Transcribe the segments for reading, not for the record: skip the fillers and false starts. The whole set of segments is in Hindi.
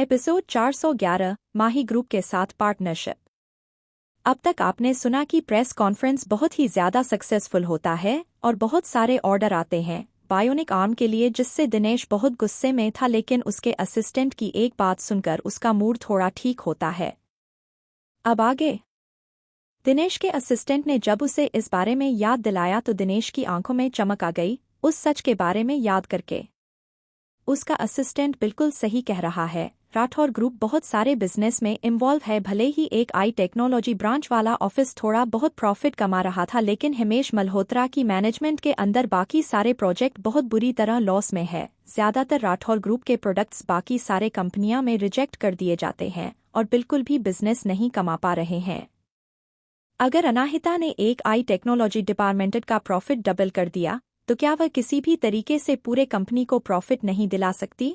एपिसोड 411 माही ग्रुप के साथ पार्टनरशिप। अब तक आपने सुना कि प्रेस कॉन्फ्रेंस बहुत ही ज्यादा सक्सेसफुल होता है और बहुत सारे ऑर्डर आते हैं बायोनिक आर्म के लिए, जिससे दिनेश बहुत गुस्से में था, लेकिन उसके असिस्टेंट की एक बात सुनकर उसका मूड थोड़ा ठीक होता है। अब आगे दिनेश के असिस्टेंट ने जब उसे इस बारे में याद दिलाया तो दिनेश की आंखों में चमक आ गई उस सच के बारे में याद करके। उसका असिस्टेंट बिल्कुल सही कह रहा है, राठौर ग्रुप बहुत सारे बिजनेस में इन्वॉल्व है। भले ही एक आई टेक्नोलॉजी ब्रांच वाला ऑफिस थोड़ा बहुत प्रॉफिट कमा रहा था, लेकिन हिमेश मल्होत्रा की मैनेजमेंट के अंदर बाकी सारे प्रोजेक्ट बहुत बुरी तरह लॉस में है। ज्यादातर राठौर ग्रुप के प्रोडक्ट्स बाकी सारे कंपनियां में रिजेक्ट कर दिए जाते हैं और बिल्कुल भी बिजनेस नहीं कमा पा रहे हैं। अगर अनाहिता ने एक आई टेक्नोलॉजी डिपार्टमेंट का प्रॉफिट डबल कर दिया तो क्या वह किसी भी तरीके से पूरे कंपनी को प्रॉफिट नहीं दिला सकती?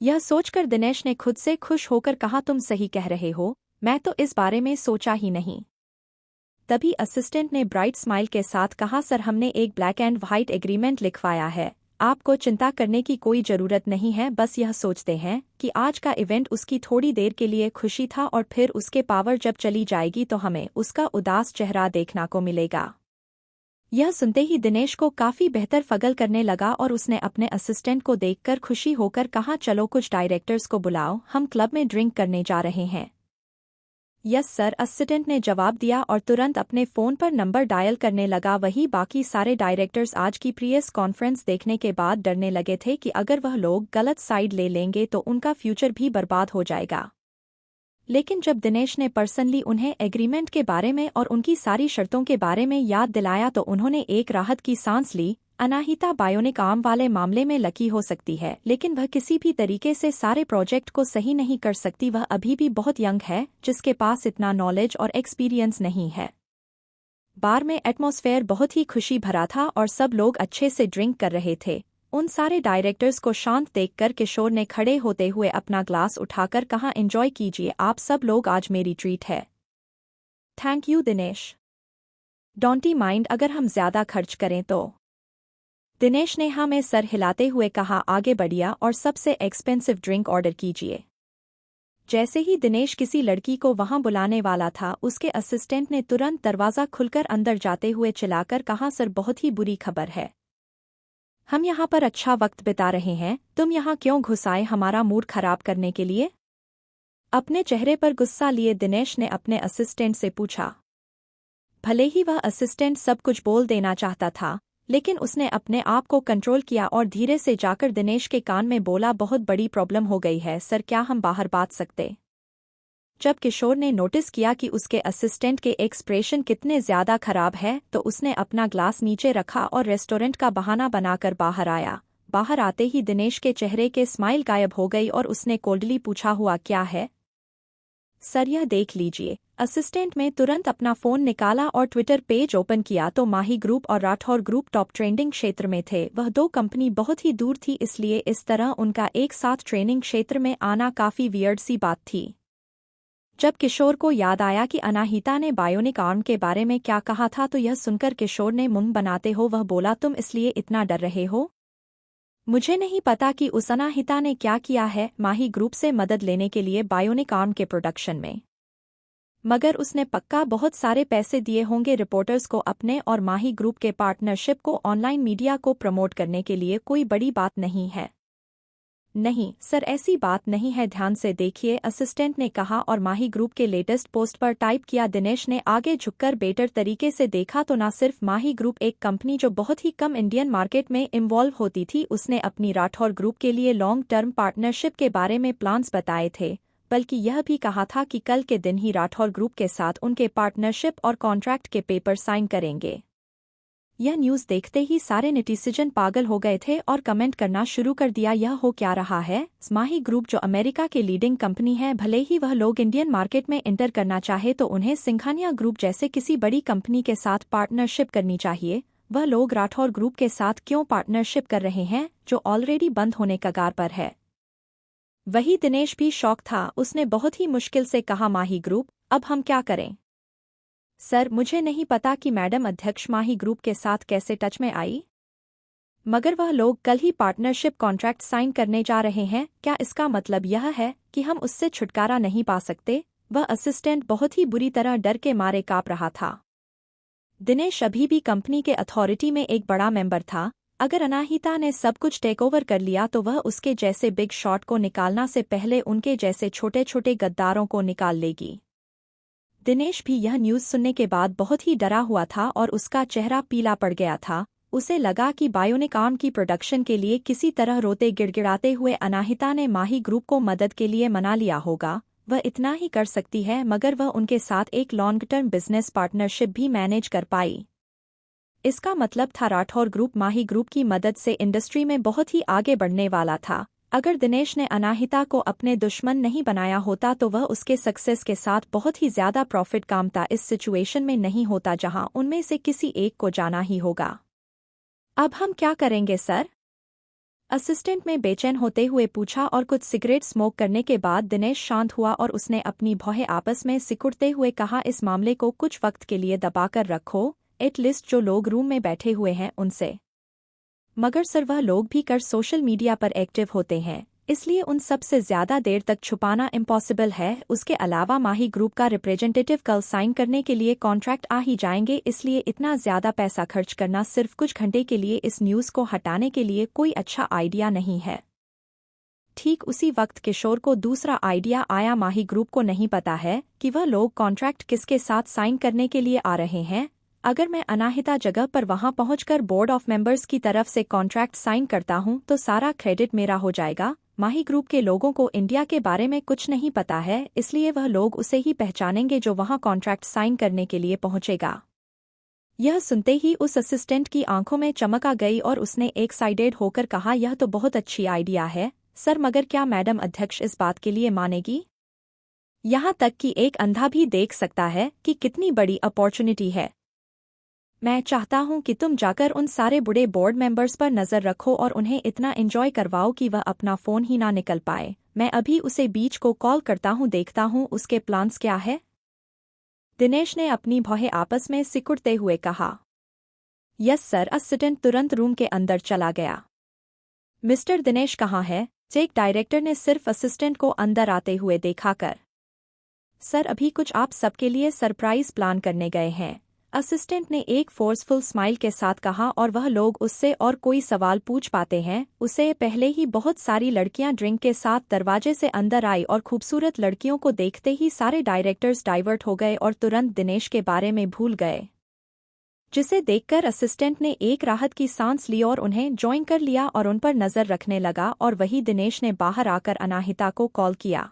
यह सोचकर दिनेश ने खुद से खुश होकर कहा, तुम सही कह रहे हो, मैं तो इस बारे में सोचा ही नहीं। तभी असिस्टेंट ने ब्राइट स्माइल के साथ कहा, सर हमने एक ब्लैक एंड व्हाइट एग्रीमेंट लिखवाया है, आपको चिंता करने की कोई जरूरत नहीं है। बस यह सोचते हैं कि आज का इवेंट उसकी थोड़ी देर के लिए खुशी था और फिर उसके पावर जब चली जाएगी तो हमें उसका उदास चेहरा देखना को मिलेगा। यह सुनते ही दिनेश को काफी बेहतर फगल करने लगा और उसने अपने असिस्टेंट को देखकर खुशी होकर कहा, चलो कुछ डायरेक्टर्स को बुलाओ, हम क्लब में ड्रिंक करने जा रहे हैं। यस सर, असिस्टेंट ने जवाब दिया और तुरंत अपने फोन पर नंबर डायल करने लगा। वही बाकी सारे डायरेक्टर्स आज की प्रेस कॉन्फ्रेंस देखने के बाद डरने लगे थे कि अगर वह लोग गलत साइड ले लेंगे तो उनका फ्यूचर भी बर्बाद हो जाएगा। लेकिन जब दिनेश ने पर्सनली उन्हें एग्रीमेंट के बारे में और उनकी सारी शर्तों के बारे में याद दिलाया तो उन्होंने एक राहत की सांस ली। अनाहिता बायोनिक आर्म वाले मामले में लकी हो सकती है, लेकिन वह किसी भी तरीके से सारे प्रोजेक्ट को सही नहीं कर सकती। वह अभी भी बहुत यंग है, जिसके पास इतना नॉलेज और एक्सपीरियंस नहीं है। बार में एटमॉस्फेयर बहुत ही खुशी भरा था और सब लोग अच्छे से ड्रिंक कर रहे थे। उन सारे डायरेक्टर्स को शांत देखकर किशोर ने खड़े होते हुए अपना ग्लास उठाकर कहा, एंजॉय कीजिए आप सब लोग, आज मेरी ट्रीट है। Thank you Dinesh, don't mind अगर हम ज्यादा खर्च करें तो। दिनेश ने हाँ में सर हिलाते हुए कहा, आगे बढ़िया और सबसे एक्सपेंसिव ड्रिंक ऑर्डर कीजिए। जैसे ही दिनेश किसी लड़की को वहां बुलाने वाला था, उसके असिस्टेंट ने तुरंत दरवाजा खुलकर अंदर जाते हुए चिल्लाकर कहा, सर बहुत ही बुरी खबर है, हम यहाँ पर अच्छा वक्त बिता रहे हैं, तुम यहाँ क्यों घुस आए हमारा मूड खराब करने के लिए? अपने चेहरे पर गुस्सा लिए दिनेश ने अपने असिस्टेंट से पूछा। भले ही वह असिस्टेंट सब कुछ बोल देना चाहता था, लेकिन उसने अपने आप को कंट्रोल किया और धीरे से जाकर दिनेश के कान में बोला, बहुत बड़ी प्रॉब्लम हो गई है सर, क्या हम बाहर बात सकते? जब किशोर ने नोटिस किया कि उसके असिस्टेंट के एक्सप्रेशन कितने ज्यादा खराब है तो उसने अपना ग्लास नीचे रखा और रेस्टोरेंट का बहाना बनाकर बाहर आया। बाहर आते ही दिनेश के चेहरे के स्माइल गायब हो गई और उसने कोल्डली पूछा, हुआ क्या है? सर यह देख लीजिए। असिस्टेंट में तुरंत अपना फोन निकाला और ट्विटर पेज ओपन किया तो माही ग्रुप और राठौर ग्रुप टॉप ट्रेंडिंग क्षेत्र में थे। वह दो कंपनी बहुत ही दूर थी, इसलिए इस तरह उनका एक साथ ट्रेनिंग क्षेत्र में आना काफी वियर्ड सी बात थी। जब किशोर को याद आया कि अनाहिता ने बायोनिक आर्म के बारे में क्या कहा था तो यह सुनकर किशोर ने मुंह बनाते हो वह बोला, तुम इसलिए इतना डर रहे हो? मुझे नहीं पता कि उस अनाहिता ने क्या किया है माही ग्रुप से मदद लेने के लिए बायोनिक आर्म के प्रोडक्शन में, मगर उसने पक्का बहुत सारे पैसे दिए होंगे रिपोर्टर्स को अपने और माही ग्रुप के पार्टनरशिप को ऑनलाइन मीडिया को प्रमोट करने के लिए। कोई बड़ी बात नहीं है। नहीं सर, ऐसी बात नहीं है, ध्यान से देखिए, असिस्टेंट ने कहा और माही ग्रुप के लेटेस्ट पोस्ट पर टाइप किया। दिनेश ने आगे झुककर बेटर तरीके से देखा तो न सिर्फ माही ग्रुप एक कंपनी जो बहुत ही कम इंडियन मार्केट में इन्वॉल्व होती थी, उसने अपनी राठौर ग्रुप के लिए लॉन्ग टर्म पार्टनरशिप के बारे में प्लान्स बताए थे, बल्कि यह भी कहा था कि कल के दिन ही राठौर ग्रुप के साथ उनके पार्टनरशिप और कॉन्ट्रैक्ट के पेपर साइन करेंगे। यह न्यूज़ देखते ही सारे नेटिजन पागल हो गए थे और कमेंट करना शुरू कर दिया, यह हो क्या रहा है? माही ग्रुप जो अमेरिका के लीडिंग कंपनी है, भले ही वह लोग इंडियन मार्केट में एंटर करना चाहे तो उन्हें सिंघानिया ग्रुप जैसे किसी बड़ी कंपनी के साथ पार्टनरशिप करनी चाहिए। वह लोग राठौर ग्रुप के साथ क्यों पार्टनरशिप कर रहे हैं जो ऑलरेडी बंद होने कगार पर है? वही दिनेश भी शॉक था। उसने बहुत ही मुश्किल से कहा, माही ग्रुप, अब हम क्या करें? सर मुझे नहीं पता कि मैडम अध्यक्ष माही ग्रुप के साथ कैसे टच में आई। मगर वह लोग कल ही पार्टनरशिप कॉन्ट्रैक्ट साइन करने जा रहे हैं। क्या इसका मतलब यह है कि हम उससे छुटकारा नहीं पा सकते? वह असिस्टेंट बहुत ही बुरी तरह डर के मारे काँप रहा था। दिनेश अभी भी कंपनी के अथॉरिटी में एक बड़ा मेंबर था। अगर अनाहिता ने सब कुछ टेक ओवर कर लिया तो वह उसके जैसे बिग शॉट को निकालना से पहले उनके जैसे छोटे छोटे गद्दारों को निकाल लेगी। दिनेश भी यह न्यूज़ सुनने के बाद बहुत ही डरा हुआ था और उसका चेहरा पीला पड़ गया था। उसे लगा कि बायोनिक आर्म की प्रोडक्शन के लिए किसी तरह रोते गिड़गिड़ाते हुए अनाहिता ने माही ग्रुप को मदद के लिए मना लिया होगा। वह इतना ही कर सकती है, मगर वह उनके साथ एक लॉन्ग टर्म बिजनेस पार्टनरशिप भी मैनेज कर पाई। इसका मतलब था राठौर ग्रुप माही ग्रुप की मदद से इंडस्ट्री में बहुत ही आगे बढ़ने वाला था। अगर दिनेश ने अनाहिता को अपने दुश्मन नहीं बनाया होता तो वह उसके सक्सेस के साथ बहुत ही ज्यादा प्रॉफिट कामता इस सिचुएशन में नहीं होता जहां उनमें से किसी एक को जाना ही होगा। अब हम क्या करेंगे सर? असिस्टेंट में बेचैन होते हुए पूछा और कुछ सिगरेट स्मोक करने के बाद दिनेश शांत हुआ और उसने अपनी भौहें आपस में सिकुड़ते हुए कहा, इस मामले को कुछ वक्त के लिए दबाकर रखो, एटलीस्ट जो लोग रूम में बैठे हुए हैं उनसे। मगर सर वह लोग भी कर सोशल मीडिया पर एक्टिव होते हैं, इसलिए उन सब से ज्यादा देर तक छुपाना इम्पॉसिबल है। उसके अलावा माही ग्रुप का रिप्रेजेंटेटिव कल साइन करने के लिए कॉन्ट्रैक्ट आ ही जाएंगे, इसलिए इतना ज्यादा पैसा खर्च करना सिर्फ कुछ घंटे के लिए इस न्यूज़ को हटाने के लिए कोई अच्छा आइडिया नहीं है। ठीक उसी वक्त किशोर को दूसरा आइडिया आया। माही ग्रुप को नहीं पता है कि वह लोग कॉन्ट्रैक्ट किसके साथ साइन करने के लिए आ रहे हैं। अगर मैं अनाहिता जगह पर वहां पहुंचकर बोर्ड ऑफ मेंबर्स की तरफ से कॉन्ट्रैक्ट साइन करता हूं तो सारा क्रेडिट मेरा हो जाएगा। माही ग्रुप के लोगों को इंडिया के बारे में कुछ नहीं पता है, इसलिए वह लोग उसे ही पहचानेंगे जो वहां कॉन्ट्रैक्ट साइन करने के लिए पहुंचेगा। यह सुनते ही उस असिस्टेंट की आंखों में चमक आ गई और उसने एक्साइटेड होकर कहा, यह तो बहुत अच्छी आइडिया है सर, मगर क्या मैडम अध्यक्ष इस बात के लिए मानेगी? यहाँ तक कि एक अंधा भी देख सकता है कि कितनी बड़ी अपॉर्चुनिटी है। मैं चाहता हूं कि तुम जाकर उन सारे बूढ़े बोर्ड मेंबर्स पर नजर रखो और उन्हें इतना एंजॉय करवाओ कि वह अपना फोन ही ना निकल पाए। मैं अभी उसे बीच को कॉल करता हूं, देखता हूं उसके प्लान्स क्या है। दिनेश ने अपनी भौहें आपस में सिकुड़ते हुए कहा। Yes sir. असिस्टेंट तुरंत रूम के अंदर चला गया। मिस्टर दिनेश कहाँ है? चेक डायरेक्टर ने सिर्फ असिस्टेंट को अंदर आते हुए देखा कर। सर अभी कुछ आप सबके लिए सरप्राइज प्लान करने गए हैं, असिस्टेंट ने एक फोर्सफुल स्माइल के साथ कहा, और वह लोग उससे और कोई सवाल पूछ पाते हैं। उसे पहले ही बहुत सारी लड़कियां ड्रिंक के साथ दरवाजे से अंदर आई और खूबसूरत लड़कियों को देखते ही सारे डायरेक्टर्स डाइवर्ट हो गए और तुरंत दिनेश के बारे में भूल गए, जिसे देखकर असिस्टेंट ने एक राहत की सांस ली और उन्हें ज्वाइन कर लिया और उन पर नजर रखने लगा। और वही दिनेश ने बाहर आकर अनाहिता को कॉल किया।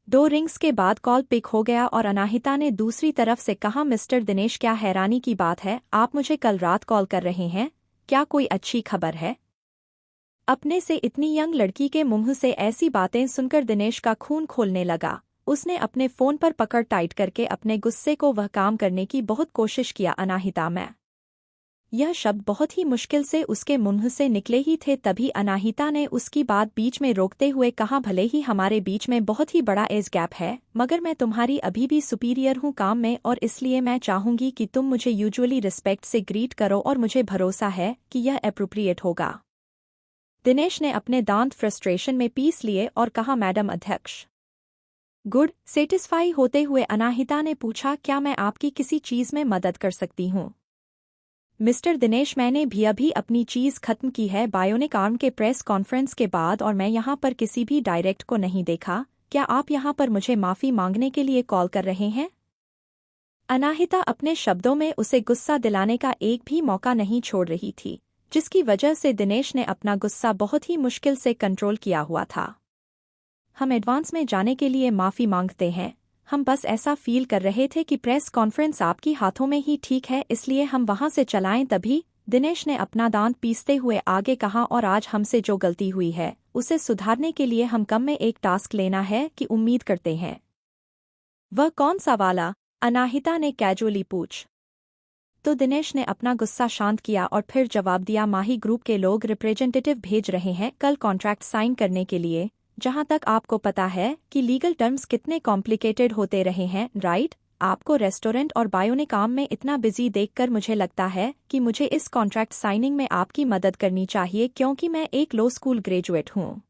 2 रिंग्स के बाद कॉल पिक हो गया और अनाहिता ने दूसरी तरफ से कहा, मिस्टर दिनेश क्या हैरानी की बात है, आप मुझे कल रात कॉल कर रहे हैं, क्या कोई अच्छी खबर है? अपने से इतनी यंग लड़की के मुंह से ऐसी बातें सुनकर दिनेश का खून खोलने लगा। उसने अपने फोन पर पकड़ टाइट करके अपने गुस्से को वह काम करने की बहुत कोशिश किया। अनाहिता, मैं। यह शब्द बहुत ही मुश्किल से उसके मुंह से निकले ही थे, तभी अनाहिता ने उसकी बात बीच में रोकते हुए कहा, भले ही हमारे बीच में बहुत ही बड़ा एज गैप है, मगर मैं तुम्हारी अभी भी सुपीरियर हूँ काम में, और इसलिए मैं चाहूंगी कि तुम मुझे यूजुअली रिस्पेक्ट से ग्रीट करो और मुझे भरोसा है कि यह एप्रोप्रिएट होगा। दिनेश ने अपने दांत फ्रस्ट्रेशन में पीस लिए और कहा, मैडम अध्यक्ष। गुड। सेटिस्फाई होते हुए अनाहिता ने पूछा, क्या मैं आपकी किसी चीज में मदद कर सकती हूँ? मिस्टर दिनेश, मैंने भी अभी अपनी चीज खत्म की है बायोनिक आर्म के प्रेस कॉन्फ्रेंस के बाद, और मैं यहाँ पर किसी भी डायरेक्ट को नहीं देखा। क्या आप यहाँ पर मुझे माफी मांगने के लिए कॉल कर रहे हैं? अनाहिता अपने शब्दों में उसे गुस्सा दिलाने का एक भी मौका नहीं छोड़ रही थी, जिसकी वजह से दिनेश ने अपना गुस्सा बहुत ही मुश्किल से कंट्रोल किया हुआ था। हम एडवांस में जाने के लिए माफी मांगते हैं, हम बस ऐसा फील कर रहे थे कि प्रेस कॉन्फ्रेंस आपकी हाथों में ही ठीक है, इसलिए हम वहां से चलाएं। तभी दिनेश ने अपना दांत पीसते हुए आगे कहा, और आज हमसे जो गलती हुई है उसे सुधारने के लिए हम कम में एक टास्क लेना है कि उम्मीद करते हैं। वह कौन सा वाला? अनाहिता ने कैजुअली पूछ। तो दिनेश ने अपना गुस्सा शांत किया और फिर जवाब दिया, माही ग्रुप के लोग रिप्रेजेंटेटिव भेज रहे हैं कल कॉन्ट्रैक्ट साइन करने के लिए। जहां तक आपको पता है कि लीगल टर्म्स कितने कॉम्प्लिकेटेड होते रहे हैं, राइट? आपको रेस्टोरेंट और बायोनिक आर्म में इतना बिजी देखकर मुझे लगता है कि मुझे इस कॉन्ट्रैक्ट साइनिंग में आपकी मदद करनी चाहिए क्योंकि मैं एक लॉ स्कूल ग्रेजुएट हूँ।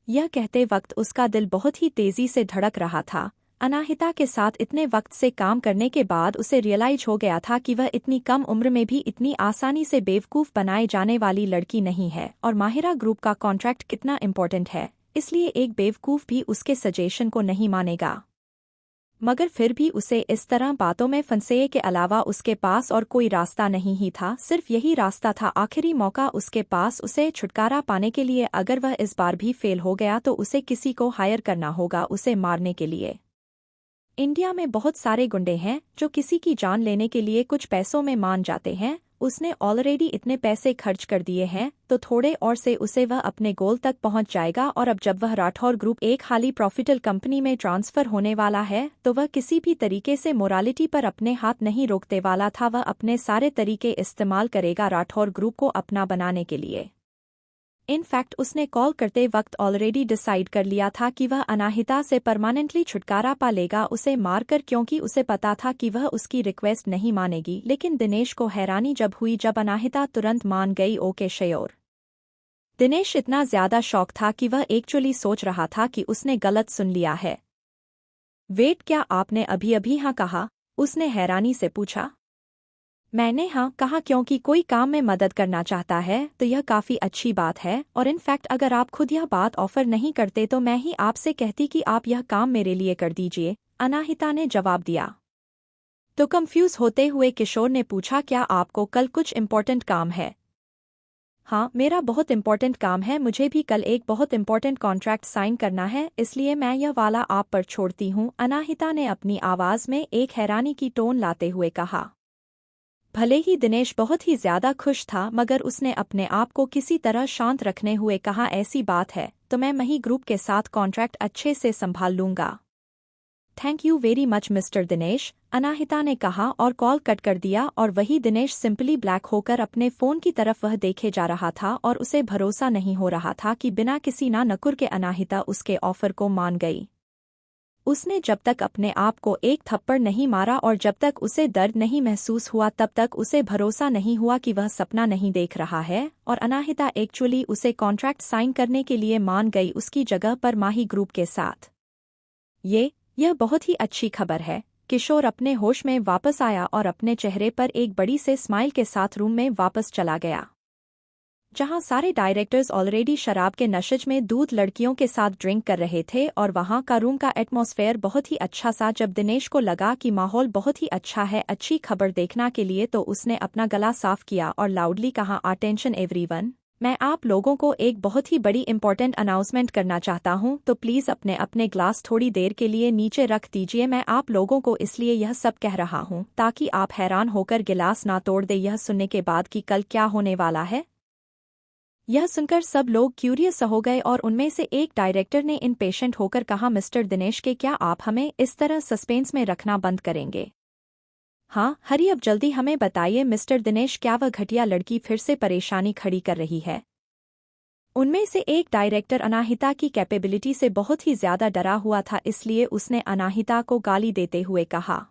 यह कहते वक्त उसका दिल बहुत ही तेजी से धड़क रहा था। अनाहिता के साथ इतने वक्त से काम करने के बाद उसे रियलाइज हो गया था कि वह इतनी कम उम्र में भी इतनी आसानी से बेवकूफ़ बनाए जाने वाली लड़की नहीं है और माहिरा ग्रुप का कॉन्ट्रैक्ट कितना इम्पोर्टेंट है, इसलिए एक बेवकूफ़ भी उसके सजेशन को नहीं मानेगा। मगर फिर भी उसे इस तरह बातों में फंसे के अलावा उसके पास और कोई रास्ता नहीं ही था। सिर्फ यही रास्ता था, आखिरी मौका उसके पास उसे छुटकारा पाने के लिए। अगर वह इस बार भी फेल हो गया तो उसे किसी को हायर करना होगा उसे मारने के लिए। इंडिया में बहुत सारे गुंडे हैं जो किसी की जान लेने के लिए कुछ पैसों में मान जाते हैं। उसने ऑलरेडी इतने पैसे खर्च कर दिए हैं तो थोड़े और से उसे वह अपने गोल तक पहुंच जाएगा। और अब जब वह राठौर ग्रुप एक हाली प्रॉफिटेबल कंपनी में ट्रांसफर होने वाला है तो वह किसी भी तरीके से मोरालिटी पर अपने हाथ नहीं रोकने वाला था। वह अपने सारे तरीके इस्तेमाल करेगा राठौर ग्रुप को अपना बनाने के लिए। इनफैक्ट उसने कॉल करते वक्त ऑलरेडी डिसाइड कर लिया था कि वह अनाहिता से परमानेंटली छुटकारा पा लेगा उसे मारकर, क्योंकि उसे पता था कि वह उसकी रिक्वेस्ट नहीं मानेगी। लेकिन दिनेश को हैरानी जब हुई जब अनाहिता तुरंत मान गई। Okay sure. दिनेश इतना ज्यादा शॉक था कि वह एक्चुअली सोच रहा था कि उसने गलत सुन लिया है। वेट, क्या आपने अभी अभी हाँ कहा? उसने हैरानी से पूछा। मैंने हाँ कहा क्योंकि कोई काम में मदद करना चाहता है तो यह काफ़ी अच्छी बात है, और इनफैक्ट अगर आप खुद यह बात ऑफर नहीं करते तो मैं ही आपसे कहती कि आप यह काम मेरे लिए कर दीजिए, अनाहिता ने जवाब दिया। तो कंफ्यूज होते हुए किशोर ने पूछा, क्या आपको कल कुछ इम्पोर्टेंट काम है? हाँ, मेरा बहुत इम्पोर्टेंट काम है, मुझे भी कल एक बहुत इम्पोर्टेंट कॉन्ट्रैक्ट साइन करना है, इसलिए मैं यह वाला आप पर छोड़ती हूँ, अनाहिता ने अपनी आवाज़ में एक हैरानी की टोन लाते हुए कहा। भले ही दिनेश बहुत ही ज्यादा खुश था मगर उसने अपने आप को किसी तरह शांत रखने हुए कहा, ऐसी बात है तो मैं मही ग्रुप के साथ कॉन्ट्रैक्ट अच्छे से संभाल लूंगा। Thank you very much mister Dinesh, Anahita ने कहा और कॉल कट कर दिया। और वही दिनेश सिंपली ब्लैक होकर अपने फ़ोन की तरफ वह देखे जा रहा था और उसे भरोसा नहीं हो रहा था कि बिना किसी ना नकुर के अनाहिता उसके ऑफर को मान गई। उसने जब तक अपने आप को एक थप्पड़ नहीं मारा और जब तक उसे दर्द नहीं महसूस हुआ तब तक उसे भरोसा नहीं हुआ कि वह सपना नहीं देख रहा है और अनाहिता एक्चुअली उसे कॉन्ट्रैक्ट साइन करने के लिए मान गई उसकी जगह पर माही ग्रुप के साथ। यह बहुत ही अच्छी खबर है। किशोर अपने होश में वापस आया और अपने चेहरे पर एक बड़ी से स्माइल के साथ रूम में वापस चला गया, जहां सारे डायरेक्टर्स ऑलरेडी शराब के नशे में दूध लड़कियों के साथ ड्रिंक कर रहे थे और वहां का रूम का एटमॉस्फेयर बहुत ही अच्छा सा। जब दिनेश को लगा कि माहौल बहुत ही अच्छा है अच्छी खबर देखने के लिए तो उसने अपना गला साफ किया और लाउडली कहा, अटेंशन एवरीवन, मैं आप लोगों को एक बहुत ही बड़ी इंपॉर्टेंट अनाउंसमेंट करना चाहता हूं, तो प्लीज़ अपने अपने ग्लास थोड़ी देर के लिए नीचे रख दीजिए। मैं आप लोगों को इसलिए यह सब कह रहा हूं ताकि आप हैरान होकर गिलास ना तोड़ दे यह सुनने के बाद कि कल क्या होने वाला है। यह सुनकर सब लोग क्यूरियस हो गए और उनमें से एक डायरेक्टर ने इनपेशेंट होकर कहा, मिस्टर दिनेश के क्या आप हमें इस तरह सस्पेंस में रखना बंद करेंगे? हाँ, हरी अब जल्दी हमें बताइए मिस्टर दिनेश, क्या वह घटिया लड़की फिर से परेशानी खड़ी कर रही है? उनमें से एक डायरेक्टर अनाहिता की कैपेबिलिटी से बहुत ही ज्यादा डरा हुआ था, इसलिए उसने अनाहिता को गाली देते हुए कहा,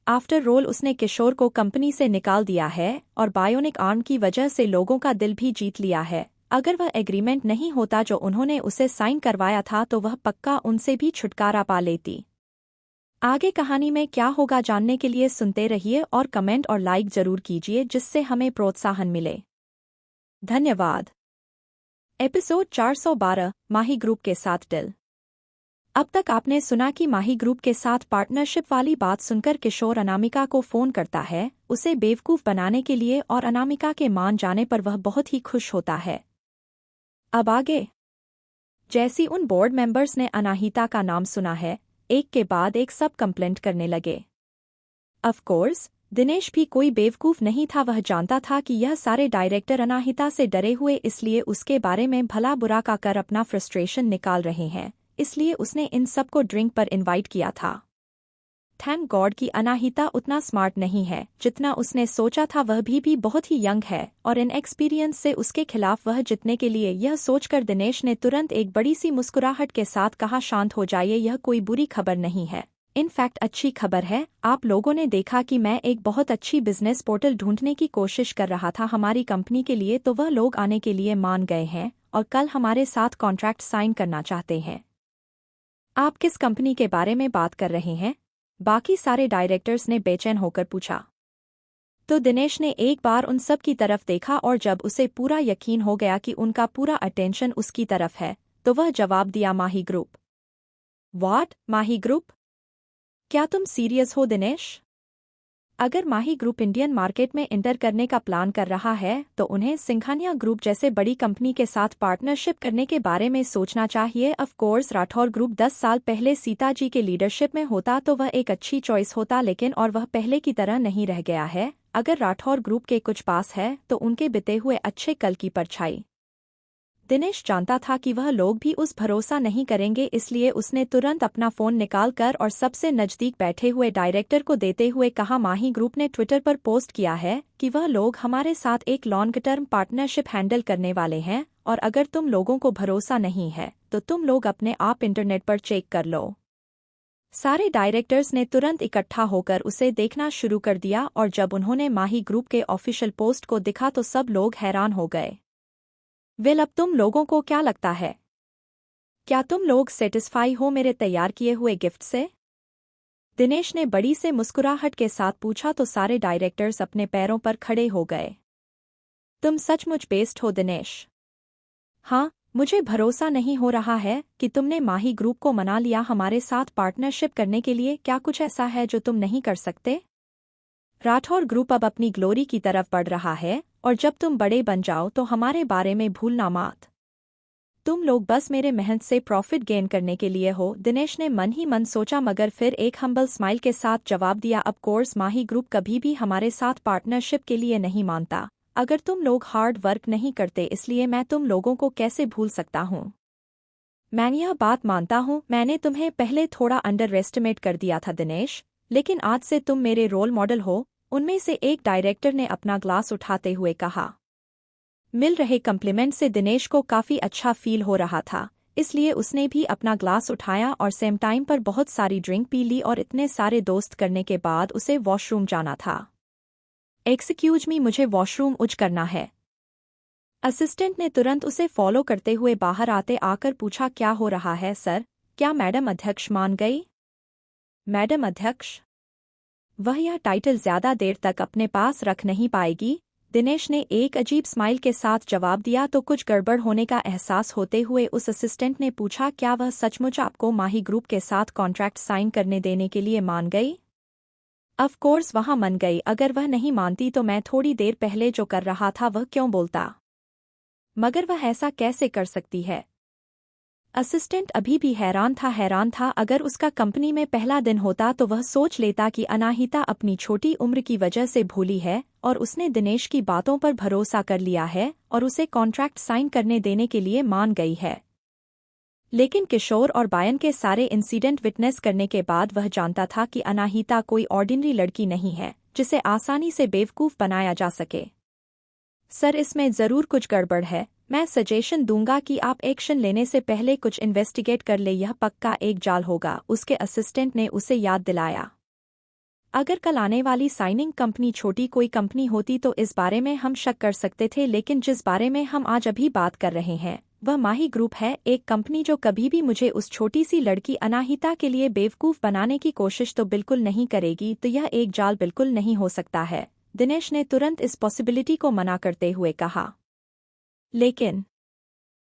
आफ्टर ऑल उसने किशोर को कंपनी से निकाल दिया है और बायोनिक आर्म की वजह से लोगों का दिल भी जीत लिया है। अगर वह एग्रीमेंट नहीं होता जो उन्होंने उसे साइन करवाया था तो वह पक्का उनसे भी छुटकारा पा लेती। आगे कहानी में क्या होगा जानने के लिए सुनते रहिए और कमेंट और लाइक जरूर कीजिए जिससे हमें प्रोत्साहन मिले। धन्यवाद। एपिसोड 412 माही ग्रुप के साथ डील। अब तक आपने सुना कि माही ग्रुप के साथ पार्टनरशिप वाली बात सुनकर किशोर अनामिका को फोन करता है उसे बेवकूफ़ बनाने के लिए और अनामिका के मान जाने पर वह बहुत ही खुश होता है। अब आगे जैसी उन बोर्ड मेंबर्स ने अनाहिता का नाम सुना है एक के बाद एक सब कंप्लेंट करने लगे। ऑफ कोर्स दिनेश भी कोई बेवकूफ़ नहीं था, वह जानता था कि यह सारे डायरेक्टर अनाहिता से डरे हुए इसलिए उसके बारे में भला बुरा का कर अपना फ्रस्ट्रेशन निकाल रहे हैं, इसलिए उसने इन सबको ड्रिंक पर इनवाइट किया था। थैंक गॉड कि अनाहिता उतना स्मार्ट नहीं है जितना उसने सोचा था, वह भी बहुत ही यंग है और इन एक्सपीरियंस से उसके खिलाफ वह जितने के लिए यह सोचकर दिनेश ने तुरंत एक बड़ी सी मुस्कुराहट के साथ कहा, शांत हो जाइए, यह कोई बुरी खबर नहीं है। इनफैक्ट अच्छी खबर है, आप लोगों ने देखा कि मैं एक बहुत अच्छी बिजनेस पोर्टल ढूंढने की कोशिश कर रहा था हमारी कंपनी के लिए, तो वह लोग आने के लिए मान गए हैं और कल हमारे साथ कॉन्ट्रैक्ट साइन करना चाहते हैं। आप किस कंपनी के बारे में बात कर रहे हैं? बाकी सारे डायरेक्टर्स ने बेचैन होकर पूछा। तो दिनेश ने एक बार उन सब की तरफ देखा और जब उसे पूरा यकीन हो गया कि उनका पूरा अटेंशन उसकी तरफ है, तो वह जवाब दिया, माही ग्रुप। What, Mahi group? क्या तुम सीरियस हो दिनेश? अगर माही ग्रुप इंडियन मार्केट में एंटर करने का प्लान कर रहा है तो उन्हें सिंघानिया ग्रुप जैसे बड़ी कंपनी के साथ पार्टनरशिप करने के बारे में सोचना चाहिए। ऑफ कोर्स राठौर ग्रुप 10 साल पहले सीता जी के लीडरशिप में होता तो वह एक अच्छी चॉइस होता, लेकिन और वह पहले की तरह नहीं रह गया है। अगर राठौर ग्रुप के कुछ पास है तो उनके बिते हुए अच्छे कल की परछाई। दिनेश जानता था कि वह लोग भी उस भरोसा नहीं करेंगे, इसलिए उसने तुरंत अपना फोन निकालकर और सबसे नजदीक बैठे हुए डायरेक्टर को देते हुए कहा, माही ग्रुप ने ट्विटर पर पोस्ट किया है कि वह लोग हमारे साथ एक लॉन्ग टर्म पार्टनरशिप हैंडल करने वाले हैं, और अगर तुम लोगों को भरोसा नहीं है तो तुम लोग अपने आप इंटरनेट पर चेक कर लो। सारे डायरेक्टर्स ने तुरंत इकट्ठा होकर उसे देखना शुरू कर दिया और जब उन्होंने माही ग्रुप के ऑफिशियल पोस्ट को दिखा तो सब लोग हैरान हो गए। वेल, अब तुम लोगों को क्या लगता है? क्या तुम लोग सेटिस्फाई हो मेरे तैयार किए हुए गिफ्ट से? दिनेश ने बड़ी से मुस्कुराहट के साथ पूछा तो सारे डायरेक्टर्स अपने पैरों पर खड़े हो गए। तुम सचमुच बेस्ट हो दिनेश। हाँ, मुझे भरोसा नहीं हो रहा है कि तुमने माही ग्रुप को मना लिया हमारे साथ पार्टनरशिप करने के लिए। क्या कुछ ऐसा है जो तुम नहीं कर सकते? राठौर ग्रुप अब अपनी ग्लोरी की तरफ बढ़ रहा है और जब तुम बड़े बन जाओ तो हमारे बारे में भूलना मत। तुम लोग बस मेरे मेहनत से प्रॉफिट गेन करने के लिए हो। दिनेश ने मन ही मन सोचा, मगर फिर एक हम्बल स्माइल के साथ जवाब दिया, ऑफ कोर्स माही ग्रुप कभी भी हमारे साथ पार्टनरशिप के लिए नहीं मानता। अगर तुम लोग हार्ड वर्क नहीं करते, इसलिए मैं तुम लोगों को कैसे भूल सकता हूँ? मैं यह बात मानता हूँ, मैंने तुम्हें पहले थोड़ा अंडर एस्टिमेट कर दिया था दिनेश, लेकिन आज से तुम मेरे रोल मॉडल हो। उनमें से एक डायरेक्टर ने अपना ग्लास उठाते हुए कहा। मिल रहे कम्प्लीमेंट से दिनेश को काफी अच्छा फील हो रहा था, इसलिए उसने भी अपना ग्लास उठाया और सेम टाइम पर बहुत सारी ड्रिंक पी ली और इतने सारे दोस्त करने के बाद उसे वॉशरूम जाना था। एक्सक्यूज मी, मुझे वॉशरूम उज करना है। असिस्टेंट ने तुरंत उसे फॉलो करते हुए बाहर आकर पूछा, क्या हो रहा है सर? क्या मैडम अध्यक्ष मान गई? मैडम अध्यक्ष? वह यह टाइटल ज्यादा देर तक अपने पास रख नहीं पाएगी। दिनेश ने एक अजीब स्माइल के साथ जवाब दिया तो कुछ गड़बड़ होने का एहसास होते हुए उस असिस्टेंट ने पूछा, क्या वह सचमुच आपको माही ग्रुप के साथ कॉन्ट्रैक्ट साइन करने देने के लिए मान गई? ऑफ कोर्स वहाँ मान गई। अगर वह नहीं मानती तो मैं थोड़ी देर पहले जो कर रहा था वह क्यों बोलता? मगर वह ऐसा कैसे कर सकती है? असिस्टेंट अभी भी हैरान था। अगर उसका कंपनी में पहला दिन होता तो वह सोच लेता कि अनाहिता अपनी छोटी उम्र की वजह से भूली है और उसने दिनेश की बातों पर भरोसा कर लिया है और उसे कॉन्ट्रैक्ट साइन करने देने के लिए मान गई है। लेकिन किशोर और बायन के सारे इंसिडेंट विटनेस करने के बाद वह जानता था कि अनाहिता कोई ऑर्डिनरी लड़की नहीं है जिसे आसानी से बेवकूफ बनाया जा सके। सर, इसमें जरूर कुछ गड़बड़ है। मैं सजेशन दूंगा कि आप एक्शन लेने से पहले कुछ इन्वेस्टिगेट कर ले, यह पक्का एक जाल होगा, उसके असिस्टेंट ने उसे याद दिलाया। अगर कल आने वाली साइनिंग कंपनी छोटी कोई कंपनी होती तो इस बारे में हम शक कर सकते थे, लेकिन जिस बारे में हम आज अभी बात कर रहे हैं वह माही ग्रुप है, एक कंपनी जो कभी भी मुझे उस छोटी सी लड़की अनाहिता के लिए बेवकूफ बनाने की कोशिश तो बिल्कुल नहीं करेगी, तो यह एक जाल बिल्कुल नहीं हो सकता है। दिनेश ने तुरंत इस पॉसिबिलिटी को मना करते हुए कहा। लेकिन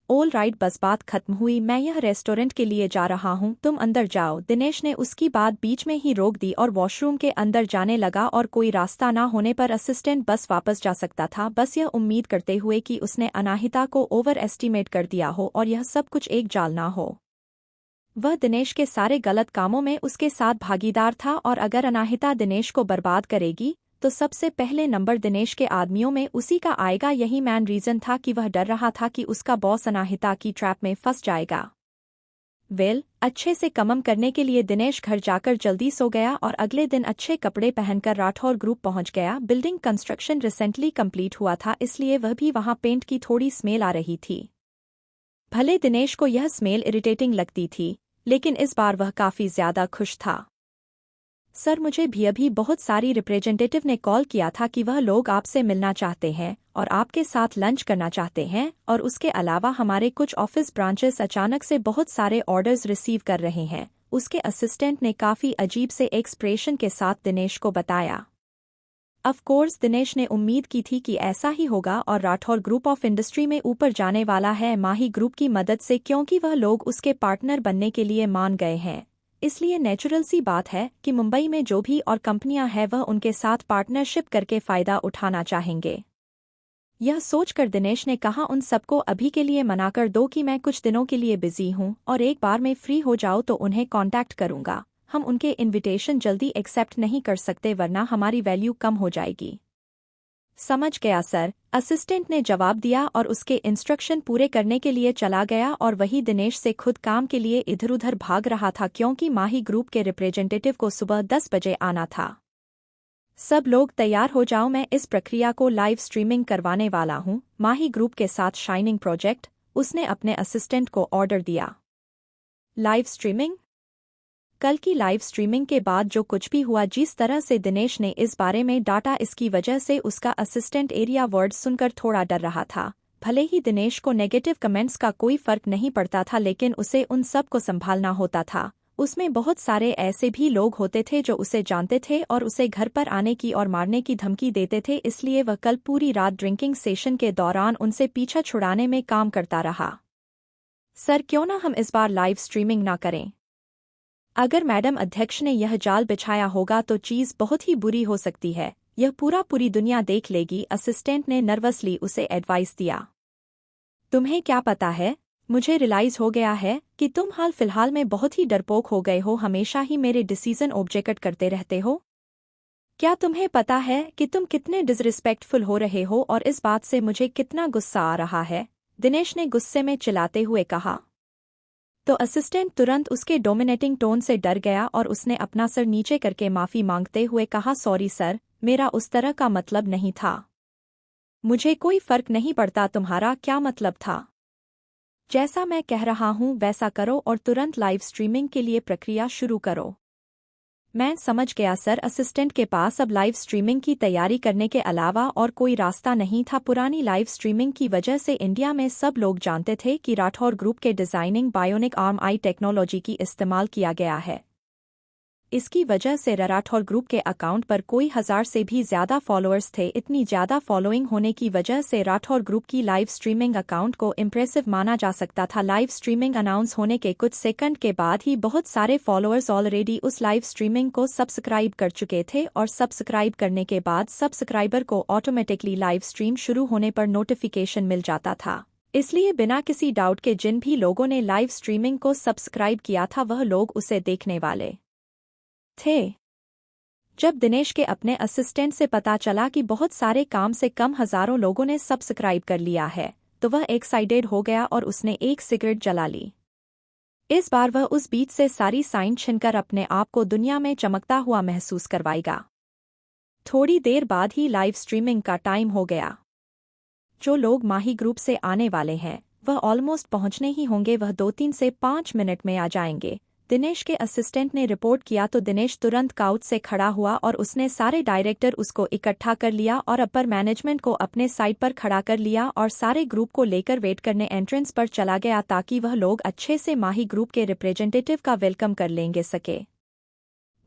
ऑल राइट, बस बात खत्म हुई, मैं यह रेस्टोरेंट के लिए जा रहा हूँ, तुम अंदर जाओ। दिनेश ने उसकी बात बीच में ही रोक दी और वॉशरूम के अंदर जाने लगा और कोई रास्ता ना होने पर असिस्टेंट बस वापस जा सकता था, बस यह उम्मीद करते हुए कि उसने अनाहिता को ओवर एस्टिमेट कर दिया हो और यह सब कुछ एक जाल ना हो। वह दिनेश के सारे गलत कामों में उसके साथ भागीदार था और अगर अनाहिता दिनेश को बर्बाद करेगी तो सबसे पहले नंबर दिनेश के आदमियों में उसी का आएगा। यही मैन रीजन था कि वह डर रहा था कि उसका बॉस अनाहिता की ट्रैप में फंस जाएगा। वेल, अच्छे से कमम करने के लिए दिनेश घर जाकर जल्दी सो गया और अगले दिन अच्छे कपड़े पहनकर राठौर ग्रुप पहुंच गया। बिल्डिंग कंस्ट्रक्शन रिसेंटली कंप्लीट हुआ था, इसलिए वह भी वहां पेंट की थोड़ी स्मेल आ रही थी। भले दिनेश को यह स्मेल इरिटेटिंग लगती थी, लेकिन इस बार वह काफी ज्यादा खुश था। सर मुझे भी अभी बहुत सारी रिप्रेजेंटेटिव ने कॉल किया था कि वह लोग आपसे मिलना चाहते हैं और आपके साथ लंच करना चाहते हैं, और उसके अलावा हमारे कुछ ऑफिस ब्रांचेस अचानक से बहुत सारे ऑर्डर्स रिसीव कर रहे हैं। उसके असिस्टेंट ने काफ़ी अजीब से एक्सप्रेशन के साथ दिनेश को बताया। ऑफ कोर्स दिनेश ने उम्मीद की थी कि ऐसा ही होगा और राठौर ग्रुप ऑफ इंडस्ट्री में ऊपर जाने वाला है माही ग्रुप की मदद से, क्योंकि वह लोग उसके पार्टनर बनने के लिए मान गए हैं। इसलिए नेचुरल सी बात है कि मुंबई में जो भी और कंपनियां हैं वह उनके साथ पार्टनरशिप करके फ़ायदा उठाना चाहेंगे। यह सोचकर दिनेश ने कहा, उन सबको अभी के लिए मना कर दो कि मैं कुछ दिनों के लिए बिजी हूं और एक बार मैं फ्री हो जाऊं तो उन्हें कांटेक्ट करूंगा। हम उनके इनविटेशन जल्दी एक्सेप्ट नहीं कर सकते वरना हमारी वैल्यू कम हो जाएगी। समझ गया सर, असिस्टेंट ने जवाब दिया और उसके इंस्ट्रक्शन पूरे करने के लिए चला गया। और वही दिनेश से खुद काम के लिए इधर-उधर भाग रहा था क्योंकि माही ग्रुप के रिप्रेजेंटेटिव को सुबह 10 बजे आना था। सब लोग तैयार हो जाओ, मैं इस प्रक्रिया को लाइव स्ट्रीमिंग करवाने वाला हूँ, माही ग्रुप के साथ शाइनिंग प्रोजेक्ट, उसने अपने असिस्टेंट को ऑर्डर दिया। Live streaming? कल की लाइव स्ट्रीमिंग के बाद जो कुछ भी हुआ, जिस तरह से दिनेश ने इस बारे में डाटा, इसकी वजह से उसका असिस्टेंट एरिया वर्ड सुनकर थोड़ा डर रहा था। भले ही दिनेश को नेगेटिव कमेंट्स का कोई फर्क नहीं पड़ता था, लेकिन उसे उन सब को संभालना होता था। उसमें बहुत सारे ऐसे भी लोग होते थे जो उसे जानते थे और उसे घर पर आने की और मारने की धमकी देते थे, इसलिए वह कल पूरी रात ड्रिंकिंग सेशन के दौरान उनसे पीछा छुड़ाने में काम करता रहा। सर क्यों ना हम इस बार लाइव स्ट्रीमिंग ना करें? अगर मैडम अध्यक्ष ने यह जाल बिछाया होगा तो चीज़ बहुत ही बुरी हो सकती है, यह पूरी दुनिया देख लेगी, असिस्टेंट ने नर्वसली उसे एडवाइस दिया। तुम्हें क्या पता है, मुझे रियलाइज हो गया है कि तुम हाल फिलहाल में बहुत ही डरपोक हो गए हो, हमेशा ही मेरे डिसीजन ऑब्जेक्ट करते रहते हो। क्या तुम्हें पता है कि तुम कितने डिसरिस्पेक्टफुल हो रहे हो और इस बात से मुझे कितना गुस्सा आ रहा है? दिनेश ने गुस्से में चिल्लाते हुए कहा। तो असिस्टेंट तुरंत उसके डोमिनेटिंग टोन से डर गया और उसने अपना सर नीचे करके माफ़ी मांगते हुए कहा, सॉरी सर, मेरा उस तरह का मतलब नहीं था। मुझे कोई फर्क नहीं पड़ता तुम्हारा क्या मतलब था। जैसा मैं कह रहा हूँ वैसा करो और तुरंत लाइव स्ट्रीमिंग के लिए प्रक्रिया शुरू करो। मैं समझ गया सर, असिस्टेंट के पास अब लाइव स्ट्रीमिंग की तैयारी करने के अलावा और कोई रास्ता नहीं था। पुरानी लाइव स्ट्रीमिंग की वजह से इंडिया में सब लोग जानते थे कि राठौर ग्रुप के designing bionic arm I technology की इस्तेमाल किया गया है। इसकी वजह से राठौर ग्रुप के अकाउंट पर कोई 1000 से भी ज़्यादा फॉलोअर्स थे। इतनी ज़्यादा फॉलोइंग होने की वजह से राठौर ग्रुप की लाइव स्ट्रीमिंग अकाउंट को इम्प्रेसिव माना जा सकता था। लाइव स्ट्रीमिंग अनाउंस होने के कुछ सेकंड के बाद ही बहुत सारे फॉलोअर्स ऑलरेडी उस लाइव स्ट्रीमिंग को सब्सक्राइब कर चुके थे और सब्सक्राइब करने के बाद सब्सक्राइबर को ऑटोमेटिकली लाइव स्ट्रीम शुरू होने पर नोटिफिकेशन मिल जाता था। इसलिए बिना किसी डाउट के जिन भी लोगों ने लाइव स्ट्रीमिंग को सब्सक्राइब किया था वह लोग उसे देखने वाले थे। जब दिनेश के अपने असिस्टेंट से पता चला कि बहुत सारे काम से कम हजारों लोगों ने सब्सक्राइब कर लिया है तो वह एक्साइटेड हो गया और उसने एक सिगरेट जला ली। इस बार वह उस बीच से सारी साइन छीनकर अपने आप को दुनिया में चमकता हुआ महसूस करवाएगा। थोड़ी देर बाद ही लाइव स्ट्रीमिंग का टाइम हो गया। जो लोग माही ग्रुप से आने वाले हैं वह ऑलमोस्ट पहुंचने ही होंगे, वह 2-3 से 5 मिनट में आ जाएंगे। दिनेश के असिस्टेंट ने रिपोर्ट किया तो दिनेश तुरंत काउच से खड़ा हुआ और उसने सारे डायरेक्टर उसको इकट्ठा कर लिया और अपर मैनेजमेंट को अपने साइड पर खड़ा कर लिया और सारे ग्रुप को लेकर वेट करने एंट्रेंस पर चला गया ताकि वह लोग अच्छे से माही ग्रुप के रिप्रेजेंटेटिव का वेलकम कर लेंगे सके।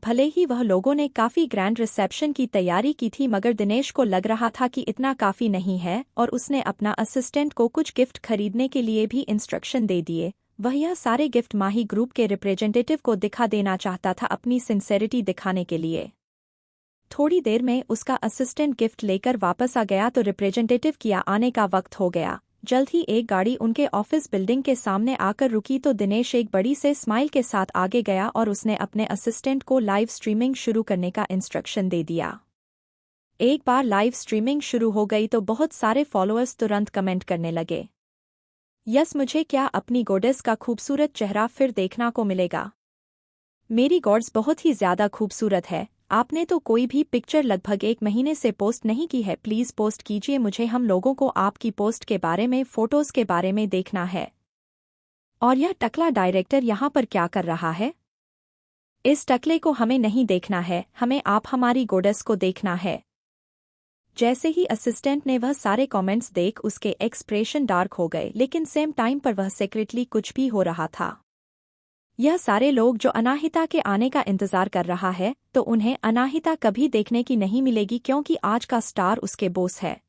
भले ही वह लोगों ने काफ़ी ग्रैंड रिसेप्शन की तैयारी की थी मगर दिनेश को लग रहा था कि इतना काफ़ी नहीं है और उसने अपना असिस्टेंट को कुछ गिफ्ट खरीदने के लिए भी इंस्ट्रक्शन दे दिए। वह यह सारे गिफ्ट माही ग्रुप के रिप्रेजेंटेटिव को दिखा देना चाहता था अपनी सिंसेरिटी दिखाने के लिए। थोड़ी देर में उसका असिस्टेंट गिफ्ट लेकर वापस आ गया तो रिप्रेजेंटेटिव किया आने का वक्त हो गया। जल्द ही एक गाड़ी उनके ऑफिस बिल्डिंग के सामने आकर रुकी तो दिनेश एक बड़ी से स्माइल के साथ आगे गया और उसने अपने असिस्टेंट को लाइव स्ट्रीमिंग शुरू करने का इंस्ट्रक्शन दे दिया। एक बार लाइव स्ट्रीमिंग शुरू हो गई तो बहुत सारे फॉलोअर्स तुरंत कमेंट करने लगे, यस मुझे क्या अपनी गॉडेस का खूबसूरत चेहरा फिर देखना को मिलेगा। मेरी गॉड्स बहुत ही ज़्यादा खूबसूरत है। आपने तो कोई भी पिक्चर लगभग 1 महीने से पोस्ट नहीं की है, प्लीज़ पोस्ट कीजिए, मुझे हम लोगों को आपकी पोस्ट के बारे में फ़ोटोज़ के बारे में देखना है। और यह टकला डायरेक्टर यहाँ पर क्या कर रहा है? इस टकले को हमें नहीं देखना है, हमें आप हमारी गोडेस को देखना है। जैसे ही असिस्टेंट ने वह सारे कमेंट्स देख उसके एक्सप्रेशन डार्क हो गए, लेकिन सेम टाइम पर वह सीक्रेटली कुछ भी हो रहा था। यह सारे लोग जो अनाहिता के आने का इंतजार कर रहा है, तो उन्हें अनाहिता कभी देखने की नहीं मिलेगी क्योंकि आज का स्टार उसके बॉस है।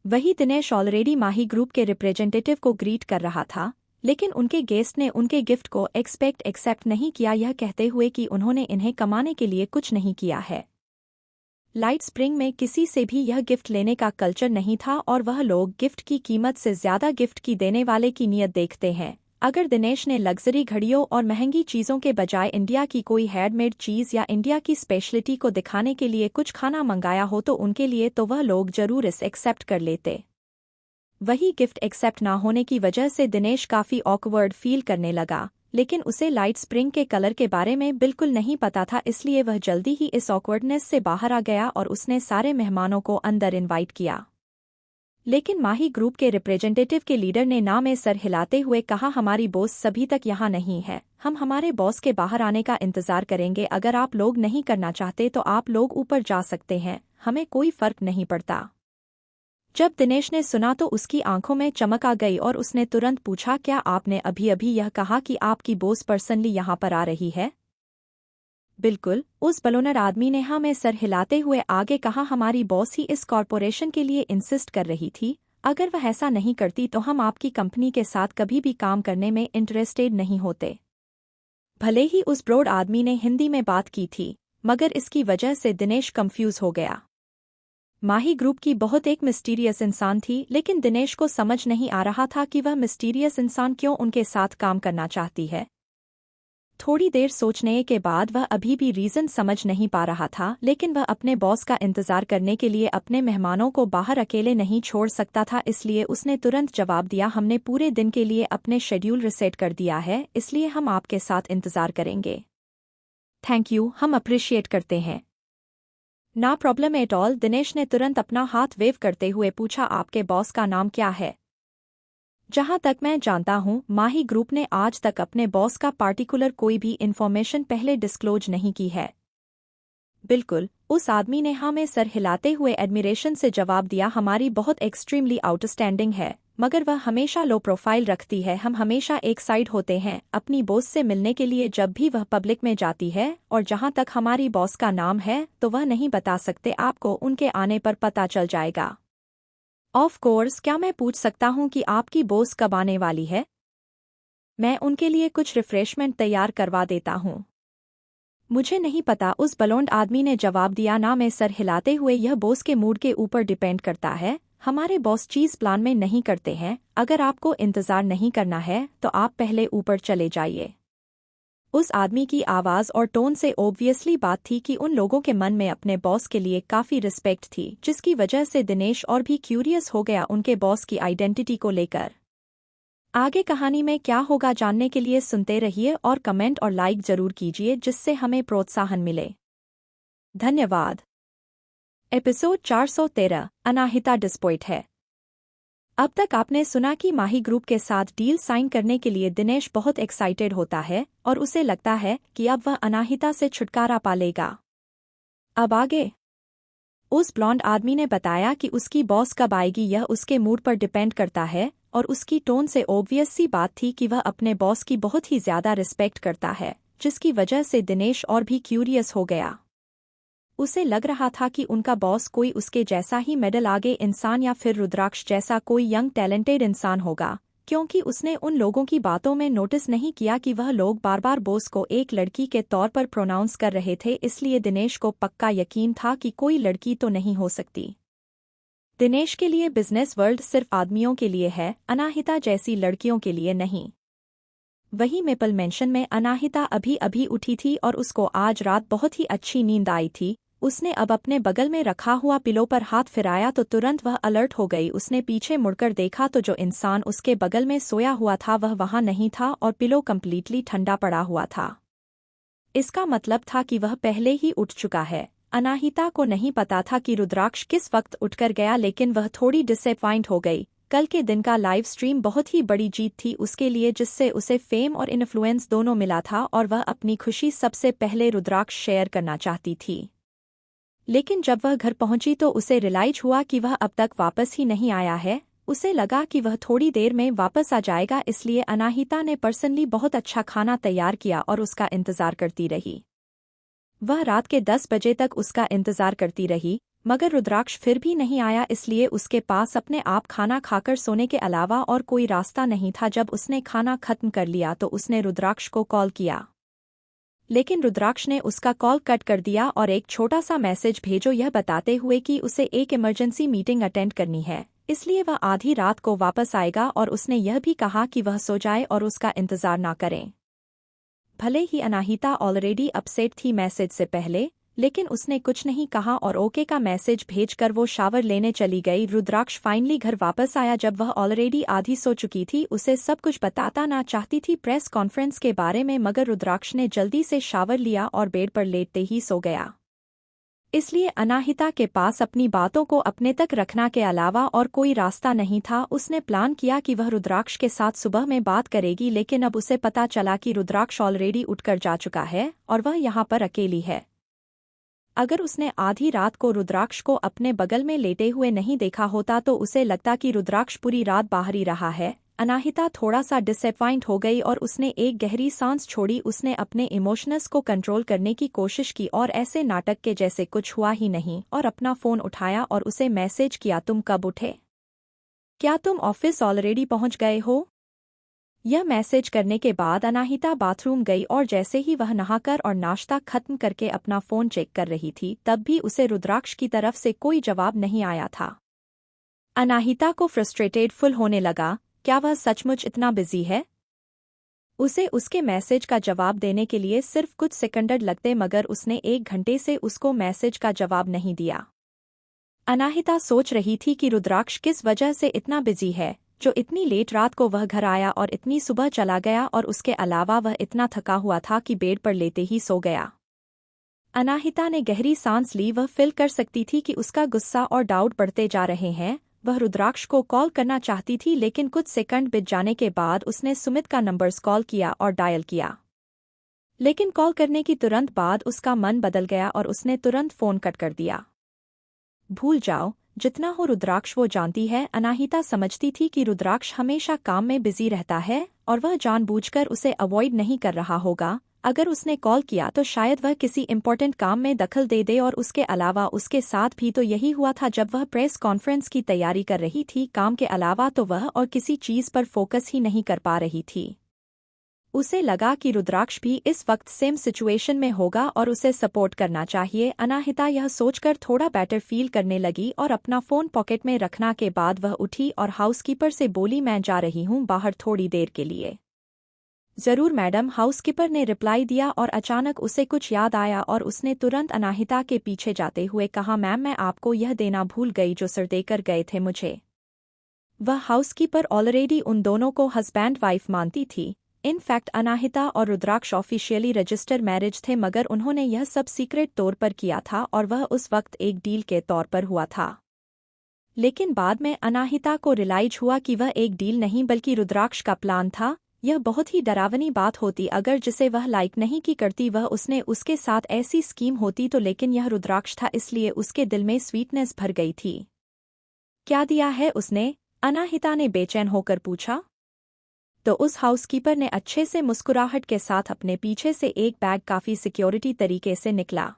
वही दिनेश ऑलरेडी माही ग्रुप के रिप्रेजेंटेटिव को ग्रीट कर रहा था, लेकिन उनके गेस्ट ने उनके गिफ्ट को एक्सेप्ट नहीं किया, यह कहते हुए कि उन्होंने इन्हें कमाने के लिए कुछ नहीं किया है। लाइट स्प्रिंग में किसी से भी यह गिफ्ट लेने का कल्चर नहीं था और वह लोग गिफ्ट की कीमत से ज्यादा गिफ्ट की देने वाले की नीयत देखते हैं। अगर दिनेश ने लग्जरी घड़ियों और महंगी चीज़ों के बजाय इंडिया की कोई हैंडमेड चीज़ या इंडिया की स्पेशलिटी को दिखाने के लिए कुछ खाना मंगाया हो तो उनके लिए तो वह लोग जरूर इसे एक्सेप्ट कर लेते। वही गिफ्ट एक्सेप्ट ना होने की वजह से दिनेश काफ़ी ऑकवर्ड फील करने लगा, लेकिन उसे लाइट स्प्रिंग के कलर के बारे में बिल्कुल नहीं पता था, इसलिए वह जल्दी ही इस ऑकवर्डनेस से बाहर आ गया और उसने सारे मेहमानों को अंदर इनवाइट किया। लेकिन माही ग्रुप के रिप्रेजेंटेटिव के लीडर ने ना में सर हिलाते हुए कहा, हमारी बॉस सभी तक यहाँ नहीं है, हम हमारे बॉस के बाहर आने का इंतजार करेंगे। अगर आप लोग नहीं करना चाहते तो आप लोग ऊपर जा सकते हैं, हमें कोई फर्क नहीं पड़ता। जब दिनेश ने सुना तो उसकी आंखों में चमक आ गई और उसने तुरंत पूछा, क्या आपने अभी अभी यह कहा कि आपकी बॉस पर्सनली यहाँ पर आ रही है? बिल्कुल, उस बलोनर आदमी ने हाँ में सर हिलाते हुए आगे कहा, हमारी बॉस ही इस कॉरपोरेशन के लिए इंसिस्ट कर रही थी, अगर वह ऐसा नहीं करती तो हम आपकी कंपनी के साथ कभी भी काम करने में इंटरेस्टेड नहीं होते। भले ही उस ब्रॉड आदमी ने हिंदी में बात की थी, मगर इसकी वजह से दिनेश कंफ्यूज हो गया। माही ग्रुप की बहुत एक मिस्टीरियस इंसान थी, लेकिन दिनेश को समझ नहीं आ रहा था कि वह मिस्टीरियस इंसान क्यों उनके साथ काम करना चाहती है। थोड़ी देर सोचने के बाद वह अभी भी रीज़न समझ नहीं पा रहा था, लेकिन वह अपने बॉस का इंतजार करने के लिए अपने मेहमानों को बाहर अकेले नहीं छोड़ सकता था, इसलिए उसने तुरंत जवाब दिया, हमने पूरे दिन के लिए अपने शेड्यूल रिसेट कर दिया है, इसलिए हम आपके साथ इंतजार करेंगे। थैंक यू, हम अप्रिशिएट करते हैं। ना प्रॉब्लम एट ऑल, दिनेश ने तुरंत अपना हाथ वेव करते हुए पूछा, आपके बॉस का नाम क्या है? जहां तक मैं जानता हूं, माही ग्रुप ने आज तक अपने बॉस का पार्टिकुलर कोई भी इन्फॉर्मेशन पहले डिस्क्लोज नहीं की है। बिल्कुल, उस आदमी ने हाँ में सर हिलाते हुए एडमिरेशन से जवाब दिया, हमारी बहुत एक्सट्रीमली आउटस्टैंडिंग है, मगर वह हमेशा लो प्रोफाइल रखती है, हम हमेशा एक साइड होते हैं अपनी बॉस से मिलने के लिए जब भी वह पब्लिक में जाती है, और जहां तक हमारी बॉस का नाम है तो वह नहीं बता सकते, आपको उनके आने पर पता चल जाएगा। ऑफ कोर्स, क्या मैं पूछ सकता हूँ कि आपकी बॉस कब आने वाली है? मैं उनके लिए कुछ रिफ्रेशमेंट तैयार करवा देता हूँ। मुझे नहीं पता, उस बलोंड आदमी ने जवाब दिया, ना में सर हिलाते हुए, यह बॉस के मूड के ऊपर डिपेंड करता है, हमारे बॉस चीज प्लान में नहीं करते हैं, अगर आपको इंतजार नहीं करना है तो आप पहले ऊपर चले जाइए। उस आदमी की आवाज़ और टोन से ऑब्वियसली बात थी कि उन लोगों के मन में अपने बॉस के लिए काफ़ी रिस्पेक्ट थी, जिसकी वजह से दिनेश और भी क्यूरियस हो गया उनके बॉस की आइडेंटिटी को लेकर। आगे कहानी में क्या होगा जानने के लिए सुनते रहिए और कमेंट और लाइक जरूर कीजिए, जिससे हमें प्रोत्साहन मिले। धन्यवाद। एपिसोड 413, अनाहिता डिस्पॉइंट है। अब तक आपने सुना कि माही ग्रुप के साथ डील साइन करने के लिए दिनेश बहुत एक्साइटेड होता है और उसे लगता है कि अब वह अनाहिता से छुटकारा पा लेगा। अब आगे? उस ब्लॉन्ड आदमी ने बताया कि उसकी बॉस कब आएगी यह उसके मूड पर डिपेंड करता है, और उसकी टोन से ऑब्वियस सी बात थी कि वह अपने बॉस की बहुत ही ज्यादा रिस्पेक्ट करता है, जिसकी वजह से दिनेश और भी क्यूरियस हो गया। उसे लग रहा था कि उनका बॉस कोई उसके जैसा ही मेडल आगे इंसान या फिर रुद्राक्ष जैसा कोई यंग टैलेंटेड इंसान होगा, क्योंकि उसने उन लोगों की बातों में नोटिस नहीं किया कि वह लोग बार बार बॉस को एक लड़की के तौर पर प्रोनाउंस कर रहे थे, इसलिए दिनेश को पक्का यकीन था कि कोई लड़की तो नहीं हो सकती। दिनेश के लिए बिजनेस वर्ल्ड सिर्फ आदमियों के लिए है, अनाहिता जैसी लड़कियों के लिए नहीं। वही मेपल मेंशन में अनाहिता अभी अभी उठी थी और उसको आज रात बहुत ही अच्छी नींद आई थी। उसने अब अपने बगल में रखा हुआ पिलो पर हाथ फिराया तो तुरंत वह अलर्ट हो गई। उसने पीछे मुड़कर देखा तो जो इंसान उसके बगल में सोया हुआ था वह वहां नहीं था और पिलो कंप्लीटली ठंडा पड़ा हुआ था। इसका मतलब था कि वह पहले ही उठ चुका है। अनाहिता को नहीं पता था कि रुद्राक्ष किस वक्त उठकर गया, लेकिन वह थोड़ी डिसअपॉइंट हो गई। कल के दिन का लाइव स्ट्रीम बहुत ही बड़ी जीत थी उसके लिए, जिससे उसे फेम और इन्फ्लुएंस दोनों मिला था और वह अपनी खुशी सबसे पहले रुद्राक्ष शेयर करना चाहती थी। लेकिन जब वह घर पहुंची तो उसे रियलाइज हुआ कि वह अब तक वापस ही नहीं आया है। उसे लगा कि वह थोड़ी देर में वापस आ जाएगा, इसलिए अनाहिता ने पर्सनली बहुत अच्छा खाना तैयार किया और उसका इंतजार करती रही। वह रात के 10 बजे तक उसका इंतजार करती रही, मगर रुद्राक्ष फिर भी नहीं आया, इसलिए उसके पास अपने आप खाना खाकर सोने के अलावा और कोई रास्ता नहीं था। जब उसने खाना खत्म कर लिया तो उसने रुद्राक्ष को कॉल किया, लेकिन रुद्राक्ष ने उसका कॉल कट कर दिया और एक छोटा सा मैसेज भेजो यह बताते हुए कि उसे एक इमरजेंसी मीटिंग अटेंड करनी है, इसलिए वह आधी रात को वापस आएगा। और उसने यह भी कहा कि वह सो जाए और उसका इंतजार ना करें। भले ही अनाहिता ऑलरेडी अपसेट थी मैसेज से पहले, लेकिन उसने कुछ नहीं कहा और ओके का मैसेज भेजकर वो शावर लेने चली गई। रुद्राक्ष फाइनली घर वापस आया जब वह ऑलरेडी आधी सो चुकी थी। उसे सब कुछ बताता ना चाहती थी प्रेस कॉन्फ्रेंस के बारे में, मगर रुद्राक्ष ने जल्दी से शावर लिया और बेड पर लेटते ही सो गया। इसलिए अनाहिता के पास अपनी बातों को अपने तक रखना के अलावा और कोई रास्ता नहीं था। उसने प्लान किया कि वह रुद्राक्ष के साथ सुबह में बात करेगी, लेकिन अब उसे पता चला कि रुद्राक्ष ऑलरेडी उठकर जा चुका है और वह यहाँ पर अकेली है। अगर उसने आधी रात को रुद्राक्ष को अपने बगल में लेटे हुए नहीं देखा होता तो उसे लगता कि रुद्राक्ष पूरी रात बाहर ही रहा है। अनाहिता थोड़ा सा डिसअपॉइंट हो गई और उसने एक गहरी सांस छोड़ी। उसने अपने इमोशंस को कंट्रोल करने की कोशिश की और ऐसे नाटक के जैसे कुछ हुआ ही नहीं, और अपना फ़ोन उठाया और उसे मैसेज किया, तुम कब उठे? क्या तुम ऑफिस ऑलरेडी पहुंच गए हो? यह मैसेज करने के बाद अनाहिता बाथरूम गई और जैसे ही वह नहाकर और नाश्ता खत्म करके अपना फ़ोन चेक कर रही थी, तब भी उसे रुद्राक्ष की तरफ से कोई जवाब नहीं आया था। अनाहिता को फ्रस्ट्रेटेड फुल होने लगा। क्या वह सचमुच इतना बिजी है? उसे उसके मैसेज का जवाब देने के लिए सिर्फ कुछ सेकंड लगते, मगर उसने 1 घंटे से उसको मैसेज का जवाब नहीं दिया। अनाहिता सोच रही थी कि रुद्राक्ष किस वजह से इतना बिजी है, जो इतनी लेट रात को वह घर आया और इतनी सुबह चला गया, और उसके अलावा वह इतना थका हुआ था कि बेड पर लेते ही सो गया। अनाहिता ने गहरी सांस ली। वह फील कर सकती थी कि उसका गुस्सा और डाउट बढ़ते जा रहे हैं। वह रुद्राक्ष को कॉल करना चाहती थी, लेकिन कुछ सेकंड बीत जाने के बाद उसने सुमित का नंबर्स कॉल किया और डायल किया, लेकिन कॉल करने की तुरंत बाद उसका मन बदल गया और उसने तुरंत फ़ोन कट कर दिया। भूल जाओ, जितना हो रुद्राक्ष वो जानती है। अनाहिता समझती थी कि रुद्राक्ष हमेशा काम में बिजी रहता है और वह जानबूझकर उसे अवॉइड नहीं कर रहा होगा। अगर उसने कॉल किया तो शायद वह किसी इम्पोर्टेंट काम में दखल दे दे, और उसके अलावा उसके साथ भी तो यही हुआ था जब वह प्रेस कॉन्फ्रेंस की तैयारी कर रही थी। काम के अलावा तो वह और किसी चीज़ पर फोकस ही नहीं कर पा रही थी। उसे लगा कि रुद्राक्ष भी इस वक्त सेम सिचुएशन में होगा और उसे सपोर्ट करना चाहिए। अनाहिता यह सोचकर थोड़ा बेटर फील करने लगी और अपना फ़ोन पॉकेट में रखना के बाद वह उठी और हाउसकीपर से बोली, मैं जा रही हूँ बाहर थोड़ी देर के लिए। ज़रूर मैडम, हाउसकीपर ने रिप्लाई दिया, और अचानक उसे कुछ याद आया और उसने तुरंत अनाहिता के पीछे जाते हुए कहा, मैम मैं आपको यह देना भूल गई जो सर देकर गए थे मुझे। वह हाउसकीपर ऑलरेडी उन दोनों को हस्बैंड वाइफ मानती थी। इनफैक्ट अनाहिता और रुद्राक्ष ऑफिशियली रजिस्टर मैरिज थे, मगर उन्होंने यह सब सीक्रेट तौर पर किया था और वह उस वक्त एक डील के तौर पर हुआ था। लेकिन बाद में अनाहिता को रियलाइज हुआ कि वह एक डील नहीं बल्कि रुद्राक्ष का प्लान था। यह बहुत ही डरावनी बात होती अगर जिसे वह लाइक नहीं की करती वह उसने उसके साथ ऐसी स्कीम होती तो, लेकिन यह रुद्राक्ष था, इसलिए उसके दिल में स्वीटनेस भर गई थी। क्या दिया है उसने? अनाहिता ने बेचैन होकर पूछा। तो उस हाउसकीपर ने अच्छे से मुस्कुराहट के साथ अपने पीछे से एक बैग काफी सिक्योरिटी तरीके से निकला।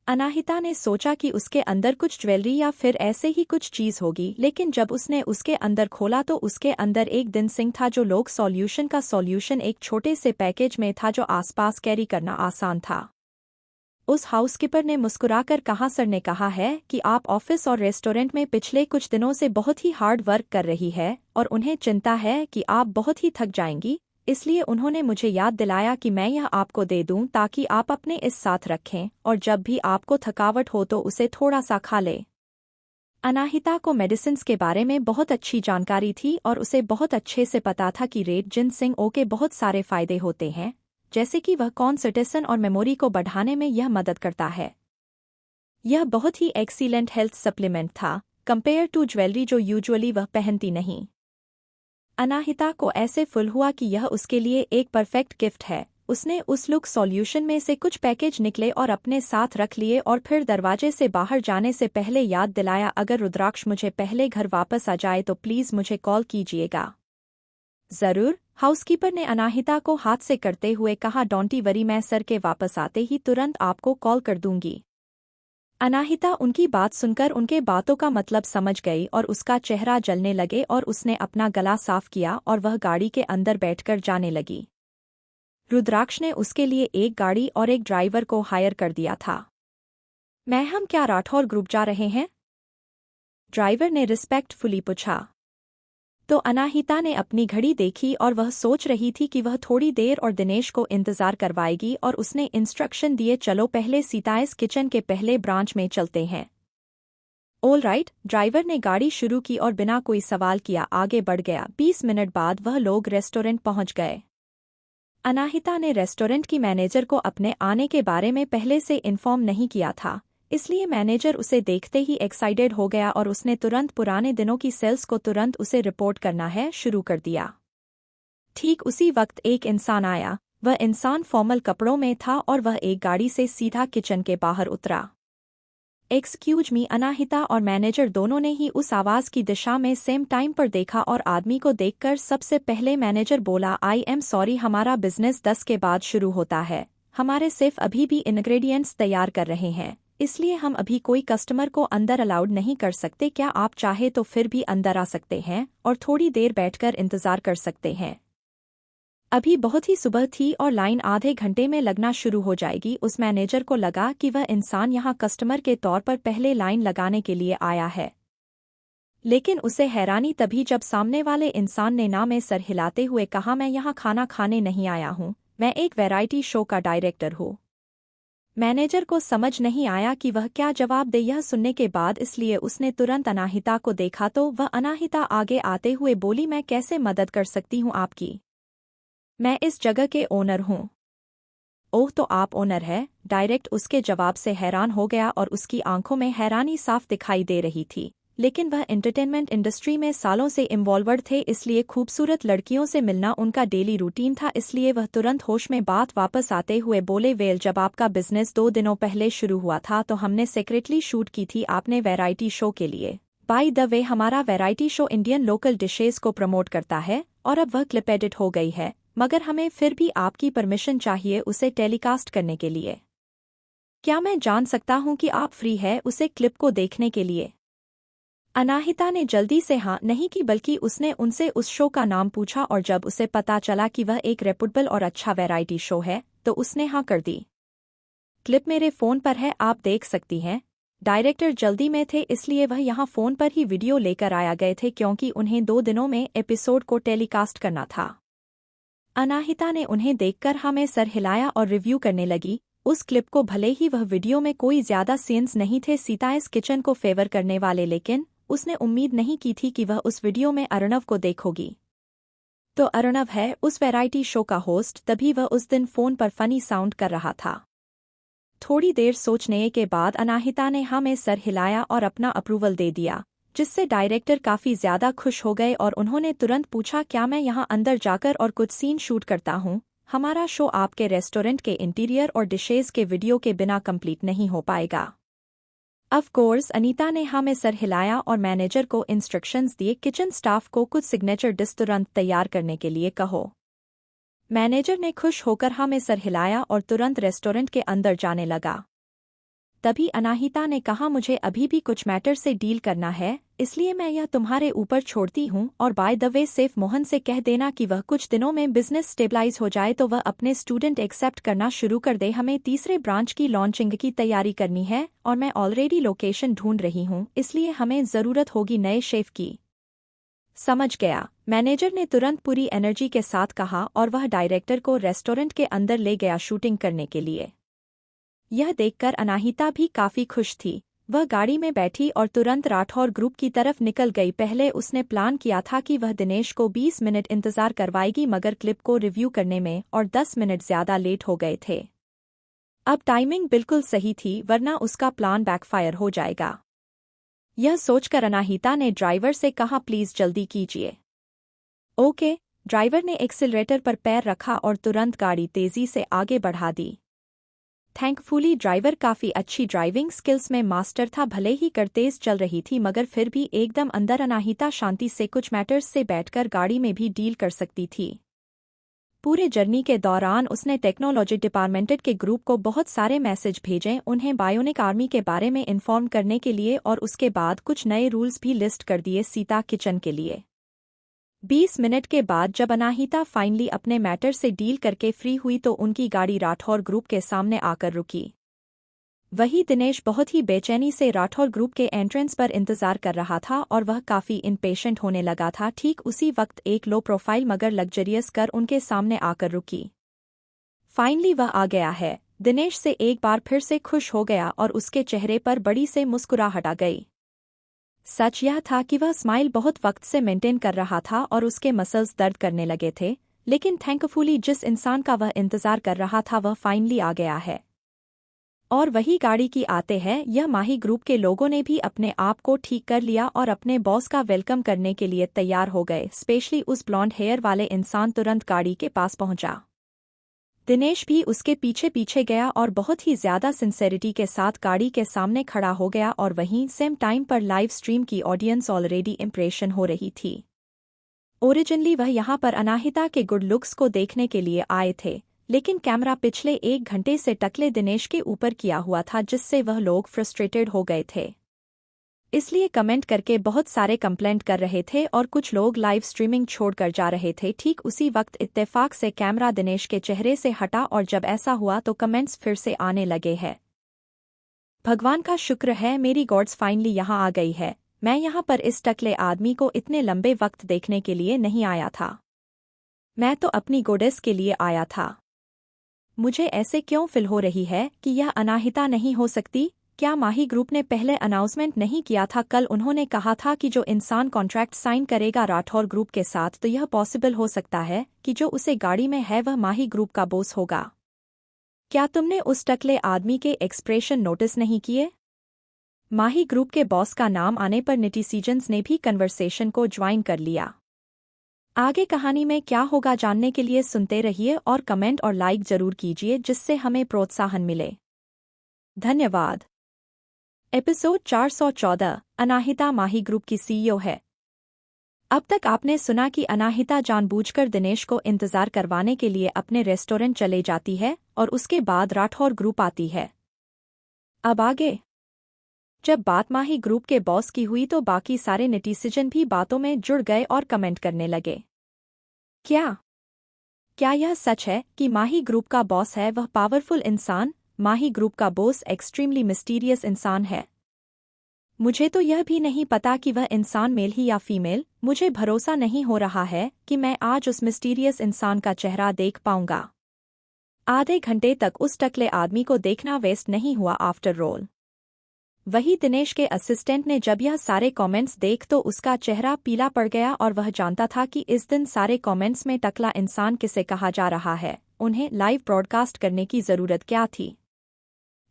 अनाहिता ने सोचा कि उसके अंदर कुछ ज्वेलरी या फिर ऐसे ही कुछ चीज होगी, लेकिन जब उसने उसके अंदर खोला तो उसके अंदर एक दिनसिंह था, जो लोग सॉल्यूशन का सॉल्यूशन एक छोटे से पैकेज में था जो आसपास कैरी करना आसान था। उस हाउसकीपर ने मुस्कुराकर कहा, सर ने कहा है कि आप ऑफिस और रेस्टोरेंट में पिछले कुछ दिनों से बहुत ही हार्ड वर्क कर रही है और उन्हें चिंता है कि आप बहुत ही थक जाएंगी, इसलिए उन्होंने मुझे याद दिलाया कि मैं यह आपको दे दूं ताकि आप अपने इस साथ रखें और जब भी आपको थकावट हो तो उसे थोड़ा सा खा ले। अनाहिता को मेडिसिन्स के बारे में बहुत अच्छी जानकारी थी और उसे बहुत अच्छे से पता था कि रेड जिनसिंग ओ के बहुत सारे फायदे होते हैं, जैसे कि वह कॉन्संट्रेशन और मेमोरी को बढ़ाने में यह मदद करता है। यह बहुत ही एक्सीलेंट हेल्थ सप्लीमेंट था। कंपेयर टू ज्वेलरी जो यूजुअली वह पहनती नहीं। अनाहिता को ऐसे फुल हुआ कि यह उसके लिए एक परफेक्ट गिफ्ट है। उसने उस लुक सॉल्यूशन में से कुछ पैकेज निकले और अपने साथ रख लिए और फिर दरवाजे से बाहर जाने से पहले याद दिलाया, अगर रुद्राक्ष मुझे पहले घर वापस आ जाए तो प्लीज़ मुझे कॉल कीजिएगा। जरूर, हाउसकीपर ने अनाहिता को हाथ से करते हुए कहा। डोंट वरी, मैं सर के वापस आते ही तुरंत आपको कॉल कर दूंगी। अनाहिता उनकी बात सुनकर उनके बातों का मतलब समझ गई और उसका चेहरा जलने लगे और उसने अपना गला साफ किया और वह गाड़ी के अंदर बैठकर जाने लगी। रुद्राक्ष ने उसके लिए एक गाड़ी और एक ड्राइवर को हायर कर दिया था। हम क्या राठौर ग्रुप जा रहे हैं? ड्राइवर ने रिस्पेक्टफुली पूछा। तो अनाहिता ने अपनी घड़ी देखी और वह सोच रही थी कि वह थोड़ी देर और दिनेश को इंतजार करवाएगी और उसने इंस्ट्रक्शन दिए, चलो पहले सीताएस किचन के पहले ब्रांच में चलते हैं। ऑल राइट, ड्राइवर ने गाड़ी शुरू की और बिना कोई सवाल किया आगे बढ़ गया। 20 मिनट बाद वह लोग रेस्टोरेंट पहुंच गए। अनाहिता ने रेस्टोरेंट की मैनेजर को अपने आने के बारे में पहले से इन्फॉर्म नहीं किया था, इसलिए मैनेजर उसे देखते ही एक्साइटेड हो गया और उसने तुरंत पुराने दिनों की सेल्स को तुरंत उसे रिपोर्ट करना है शुरू कर दिया। ठीक उसी वक्त एक इंसान आया। वह इंसान फॉर्मल कपड़ों में था और वह एक गाड़ी से सीधा किचन के बाहर उतरा। एक्सक्यूज मी, अनाहिता और मैनेजर दोनों ने ही उस आवाज की दिशा में सेम टाइम पर देखा और आदमी को देखकर सबसे पहले मैनेजर बोला, आई एम सॉरी, हमारा बिजनेस 10 के बाद शुरू होता है। हमारे सिर्फ अभी भी इंग्रेडिएंट्स तैयार कर रहे हैं, इसलिए हम अभी कोई कस्टमर को अंदर अलाउड नहीं कर सकते। क्या आप चाहे तो फिर भी अंदर आ सकते हैं और थोड़ी देर बैठकर इंतजार कर सकते हैं। अभी बहुत ही सुबह थी और लाइन आधे घंटे में लगना शुरू हो जाएगी। उस मैनेजर को लगा कि वह इंसान यहाँ कस्टमर के तौर पर पहले लाइन लगाने के लिए आया है, लेकिन उसे हैरानी तभी जब सामने वाले इंसान ने ना में सर हिलाते हुए कहा, मैं यहाँ खाना खाने नहीं आया हूँ, मैं एक वैरायटी शो का डायरेक्टर हूँ। मैनेजर को समझ नहीं आया कि वह क्या जवाब दे। यह सुनने के बाद इसलिए उसने तुरंत अनाहिता को देखा तो वह अनाहिता आगे आते हुए बोली, मैं कैसे मदद कर सकती हूँ आपकी? मैं इस जगह के ओनर हूँ। ओह, तो आप ओनर है? डायरेक्ट उसके जवाब से हैरान हो गया और उसकी आंखों में हैरानी साफ दिखाई दे रही थी, लेकिन वह एंटरटेनमेंट इंडस्ट्री में सालों से इन्वॉल्वड थे, इसलिए खूबसूरत लड़कियों से मिलना उनका डेली रूटीन था। इसलिए वह तुरंत होश में बात वापस आते हुए बोले, वेल, जब आपका बिजनेस 2 दिनों पहले शुरू हुआ था तो हमने सेक्रेटली शूट की थी आपने वैरायटी शो के लिए। बाय द वे, हमारा variety show Indian local dishes को प्रमोट करता है और अब वह क्लिप एडिट हो गई है, मगर हमें फिर भी आपकी परमिशन चाहिए उसे टेलीकास्ट करने के लिए। क्या मैं जान सकता हूं कि आप फ्री है उसे क्लिप को देखने के लिए? अनाहिता ने जल्दी से हाँ नहीं की, बल्कि उसने उनसे उस शो का नाम पूछा और जब उसे पता चला कि वह एक रेपुटेबल और अच्छा वैरायटी शो है तो उसने हाँ कर दी। क्लिप मेरे फ़ोन पर है, आप देख सकती हैं। डायरेक्टर जल्दी में थे, इसलिए वह यहाँ फ़ोन पर ही वीडियो लेकर आया गए थे क्योंकि उन्हें 2 दिनों में एपिसोड को टेलीकास्ट करना था। अनाहिता ने उन्हें देखकर हाँ में सर हिलाया और रिव्यू करने लगी उस क्लिप को। भले ही वह वीडियो में कोई ज्यादा सीन्स नहीं थे सीताएस किचन को फेवर करने वाले, लेकिन उसने उम्मीद नहीं की थी कि वह उस वीडियो में अर्णव को देखोगी। तो अर्णव है उस वैरायटी शो का होस्ट, तभी वह उस दिन फोन पर फनी साउंड कर रहा था। थोड़ी देर सोचने के बाद अनाहिता ने हाँ में सर हिलाया और अपना अप्रूवल दे दिया, जिससे डायरेक्टर काफी ज्यादा खुश हो गए और उन्होंने तुरंत पूछा, क्या मैं यहाँ अंदर जाकर और कुछ सीन शूट करता हूँ? हमारा शो आपके रेस्टोरेंट के इंटीरियर और डिशेज के वीडियो के बिना कंप्लीट नहीं हो पाएगा। ऑफ कोर्स, अनीता ने हाँ में सर हिलाया और मैनेजर को इंस्ट्रक्शंस दिए, किचन स्टाफ को कुछ सिग्नेचर डिश तुरंत तैयार करने के लिए कहो। मैनेजर ने खुश होकर हाँ में सर हिलाया और तुरंत रेस्टोरेंट के अंदर जाने लगा। तभी अनाहिता ने कहा, मुझे अभी भी कुछ मैटर से डील करना है, इसलिए मैं यह तुम्हारे ऊपर छोड़ती हूँ और by the way safe Mohan से कह देना कि वह कुछ दिनों में बिजनेस स्टेबलाइज हो जाए तो वह अपने स्टूडेंट एक्सेप्ट करना शुरू कर दे। हमें तीसरे ब्रांच की लॉन्चिंग की तैयारी करनी है और मैं ऑलरेडी लोकेशन ढूंढ रही हूँ, इसलिए हमें ज़रूरत होगी नए शेफ की। समझ गया, मैनेजर ने तुरंत पूरी एनर्जी के साथ कहा और वह डायरेक्टर को रेस्टोरेंट के अंदर ले गया शूटिंग करने के लिए। यह देखकर अनाहिता भी काफी खुश थी। वह गाड़ी में बैठी और तुरंत राठौर ग्रुप की तरफ निकल गई। पहले उसने प्लान किया था कि वह दिनेश को 20 मिनट इंतजार करवाएगी, मगर क्लिप को रिव्यू करने में और 10 मिनट ज्यादा लेट हो गए थे। अब टाइमिंग बिल्कुल सही थी, वरना उसका प्लान बैकफायर हो जाएगा। यह सोचकर अनाहिता ने ड्राइवर से कहा, प्लीज जल्दी कीजिए। ओके। ड्राइवर ने एक्सीलरेटर पर पैर रखा और तुरंत गाड़ी तेजी से आगे बढ़ा दी। थैंकफुली ड्राइवर काफी अच्छी ड्राइविंग स्किल्स में मास्टर था, भले ही कार तेज चल रही थी मगर फिर भी एकदम अंदर अनाहिता शांति से कुछ मैटर्स से बैठकर गाड़ी में भी डील कर सकती थी। पूरे जर्नी के दौरान उसने टेक्नोलॉजी डिपार्टमेंट के ग्रुप को बहुत सारे मैसेज भेजे, उन्हें बायोनिक आर्मी के बारे में इन्फॉर्म करने के लिए, और उसके बाद कुछ नए रूल्स भी लिस्ट कर दिए सीता किचन के लिए। 20 मिनट के बाद जब अनाहिता फाइनली अपने मैटर से डील करके फ्री हुई तो उनकी गाड़ी राठौर ग्रुप के सामने आकर रुकी। वही दिनेश बहुत ही बेचैनी से राठौर ग्रुप के एंट्रेंस पर इंतजार कर रहा था और वह काफी इम्पेशेंट होने लगा था। ठीक उसी वक्त एक लो प्रोफाइल मगर लग्जरियस कार उनके सामने आकर रुकी। फाइनली वह आ गया है। दिनेश से एक बार फिर से खुश हो गया और उसके चेहरे पर बड़ी से मुस्कुराहट आ गई। सच यह था कि वह स्माइल बहुत वक्त से मेंटेन कर रहा था और उसके मसल्स दर्द करने लगे थे, लेकिन थैंकफुली जिस इंसान का वह इंतजार कर रहा था वह फाइनली आ गया है। और वही गाड़ी की आते हैं, यह माही ग्रुप के लोगों ने भी अपने आप को ठीक कर लिया और अपने बॉस का वेलकम करने के लिए तैयार हो गए। स्पेशली उस ब्लॉन्ड हेयर वाले इंसान तुरंत गाड़ी के पास पहुंचा। दिनेश भी उसके पीछे पीछे गया और बहुत ही ज्यादा सिंसेरिटी के साथ गाड़ी के सामने खड़ा हो गया, और वहीं सेम टाइम पर लाइव स्ट्रीम की ऑडियंस ऑलरेडी इम्प्रेशन हो रही थी। ओरिजिनली वह यहाँ पर अनाहिता के गुड लुक्स को देखने के लिए आए थे, लेकिन कैमरा पिछले 1 घंटे से टकले दिनेश के ऊपर किया हुआ था, जिससे वह लोग फ्रस्ट्रेटेड हो गए थे। इसलिए कमेंट करके बहुत सारे कंप्लेंट कर रहे थे और कुछ लोग लाइव स्ट्रीमिंग छोड़कर जा रहे थे। ठीक उसी वक्त इत्तेफाक से कैमरा दिनेश के चेहरे से हटा और जब ऐसा हुआ तो कमेंट्स फिर से आने लगे हैं। भगवान का शुक्र है मेरी गॉड्स फाइनली यहाँ आ गई है। मैं यहाँ पर इस टकले आदमी को इतने लंबे वक्त देखने के लिए नहीं आया था। मैं तो अपनी गोडेस के लिए आया था। मुझे ऐसे क्यों फील हो रही है कि यह अनाहिता नहीं हो सकती। क्या माही ग्रुप ने पहले अनाउंसमेंट नहीं किया था? कल उन्होंने कहा था कि जो इंसान कॉन्ट्रैक्ट साइन करेगा राठौर ग्रुप के साथ तो यह पॉसिबल हो सकता है कि जो उसे गाड़ी में है वह माही ग्रुप का बॉस होगा। क्या तुमने उस टकले आदमी के एक्सप्रेशन नोटिस नहीं किए? माही ग्रुप के बॉस का नाम आने पर नेटिसीजन्स ने भी कन्वर्सेशन को ज्वाइन कर लिया। आगे कहानी में क्या होगा जानने के लिए सुनते रहिए और कमेंट और लाइक जरूर कीजिए, जिससे हमें प्रोत्साहन मिले। धन्यवाद। एपिसोड 414 अनाहिता माही ग्रुप की सीईओ है। अब तक आपने सुना कि अनाहिता जानबूझकर दिनेश को इंतजार करवाने के लिए अपने रेस्टोरेंट चले जाती है और उसके बाद राठौर ग्रुप आती है। अब आगे जब बात माही ग्रुप के बॉस की हुई तो बाकी सारे नेटिज़न भी बातों में जुड़ गए और कमेंट करने लगे। क्या यह सच है कि माही ग्रुप का बॉस है वह पावरफुल इंसान? माही ग्रुप का बॉस एक्सट्रीमली मिस्टीरियस इंसान है। मुझे तो यह भी नहीं पता कि वह इंसान मेल ही या फीमेल। मुझे भरोसा नहीं हो रहा है कि मैं आज उस मिस्टीरियस इंसान का चेहरा देख पाऊंगा। आधे घंटे तक उस टकले आदमी को देखना वेस्ट नहीं हुआ आफ्टर ऑल। वही दिनेश के असिस्टेंट ने जब यह सारे कमेंट्स देख तो उसका चेहरा पीला पड़ गया और वह जानता था कि इस दिन सारे कमेंट्स में टकला इंसान किसे कहा जा रहा है। उन्हें लाइव ब्रॉडकास्ट करने की जरूरत क्या थी?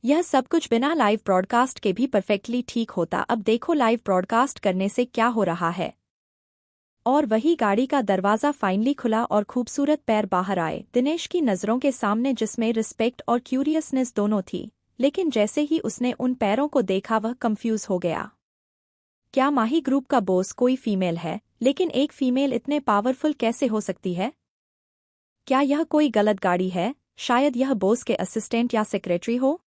यह सब कुछ बिना लाइव ब्रॉडकास्ट के भी परफेक्टली ठीक होता। अब देखो लाइव ब्रॉडकास्ट करने से क्या हो रहा है। और वही गाड़ी का दरवाज़ा फाइनली खुला और खूबसूरत पैर बाहर आए दिनेश की नज़रों के सामने, जिसमें रिस्पेक्ट और क्यूरियसनेस दोनों थी। लेकिन जैसे ही उसने उन पैरों को देखा वह कंफ्यूज हो गया। क्या माही ग्रुप का बॉस कोई फीमेल है? लेकिन एक फीमेल इतने पावरफुल कैसे हो सकती है? क्या यह कोई गलत गाड़ी है? शायद यह बॉस के असिस्टेंट या सेक्रेटरी हो।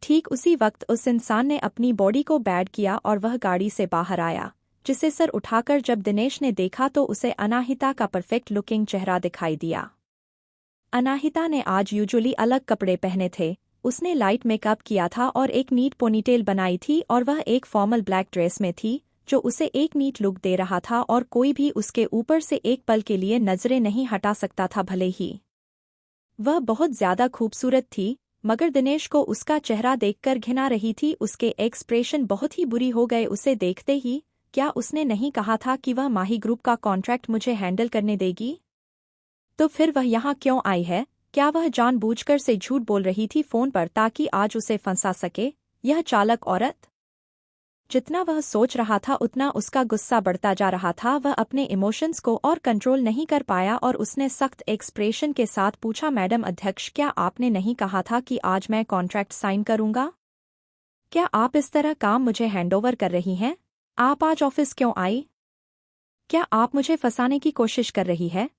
ठीक उसी वक्त उस इंसान ने अपनी बॉडी को बैड किया और वह गाड़ी से बाहर आया, जिसे सर उठाकर जब दिनेश ने देखा तो उसे अनाहिता का परफेक्ट लुकिंग चेहरा दिखाई दिया। अनाहिता ने आज यूजुअली अलग कपड़े पहने थे। उसने लाइट मेकअप किया था और एक नीट पोनीटेल बनाई थी और वह एक फॉर्मल ब्लैक ड्रेस में थी, जो उसे एक नीट लुक दे रहा था और कोई भी उसके ऊपर से एक पल के लिए नजरें नहीं हटा सकता था। भले ही वह बहुत ज्यादा खूबसूरत थी, मगर दिनेश को उसका चेहरा देखकर घिना रही थी। उसके एक्सप्रेशन बहुत ही बुरी हो गए उसे देखते ही। क्या उसने नहीं कहा था कि वह माही ग्रुप का कॉन्ट्रैक्ट मुझे हैंडल करने देगी? तो फिर वह यहाँ क्यों आई है? क्या वह जानबूझकर से झूठ बोल रही थी फोन पर ताकि आज उसे फंसा सके? यह चालाक औरत। जितना वह सोच रहा था उतना उसका गुस्सा बढ़ता जा रहा था। वह अपने इमोशंस को और कंट्रोल नहीं कर पाया और उसने सख्त एक्सप्रेशन के साथ पूछा, मैडम अध्यक्ष, क्या आपने नहीं कहा था कि आज मैं कॉन्ट्रैक्ट साइन करूंगा? क्या आप इस तरह काम मुझे हैंडओवर कर रही हैं? आप आज ऑफिस क्यों आई? क्या आप मुझे फंसाने की कोशिश कर रही है?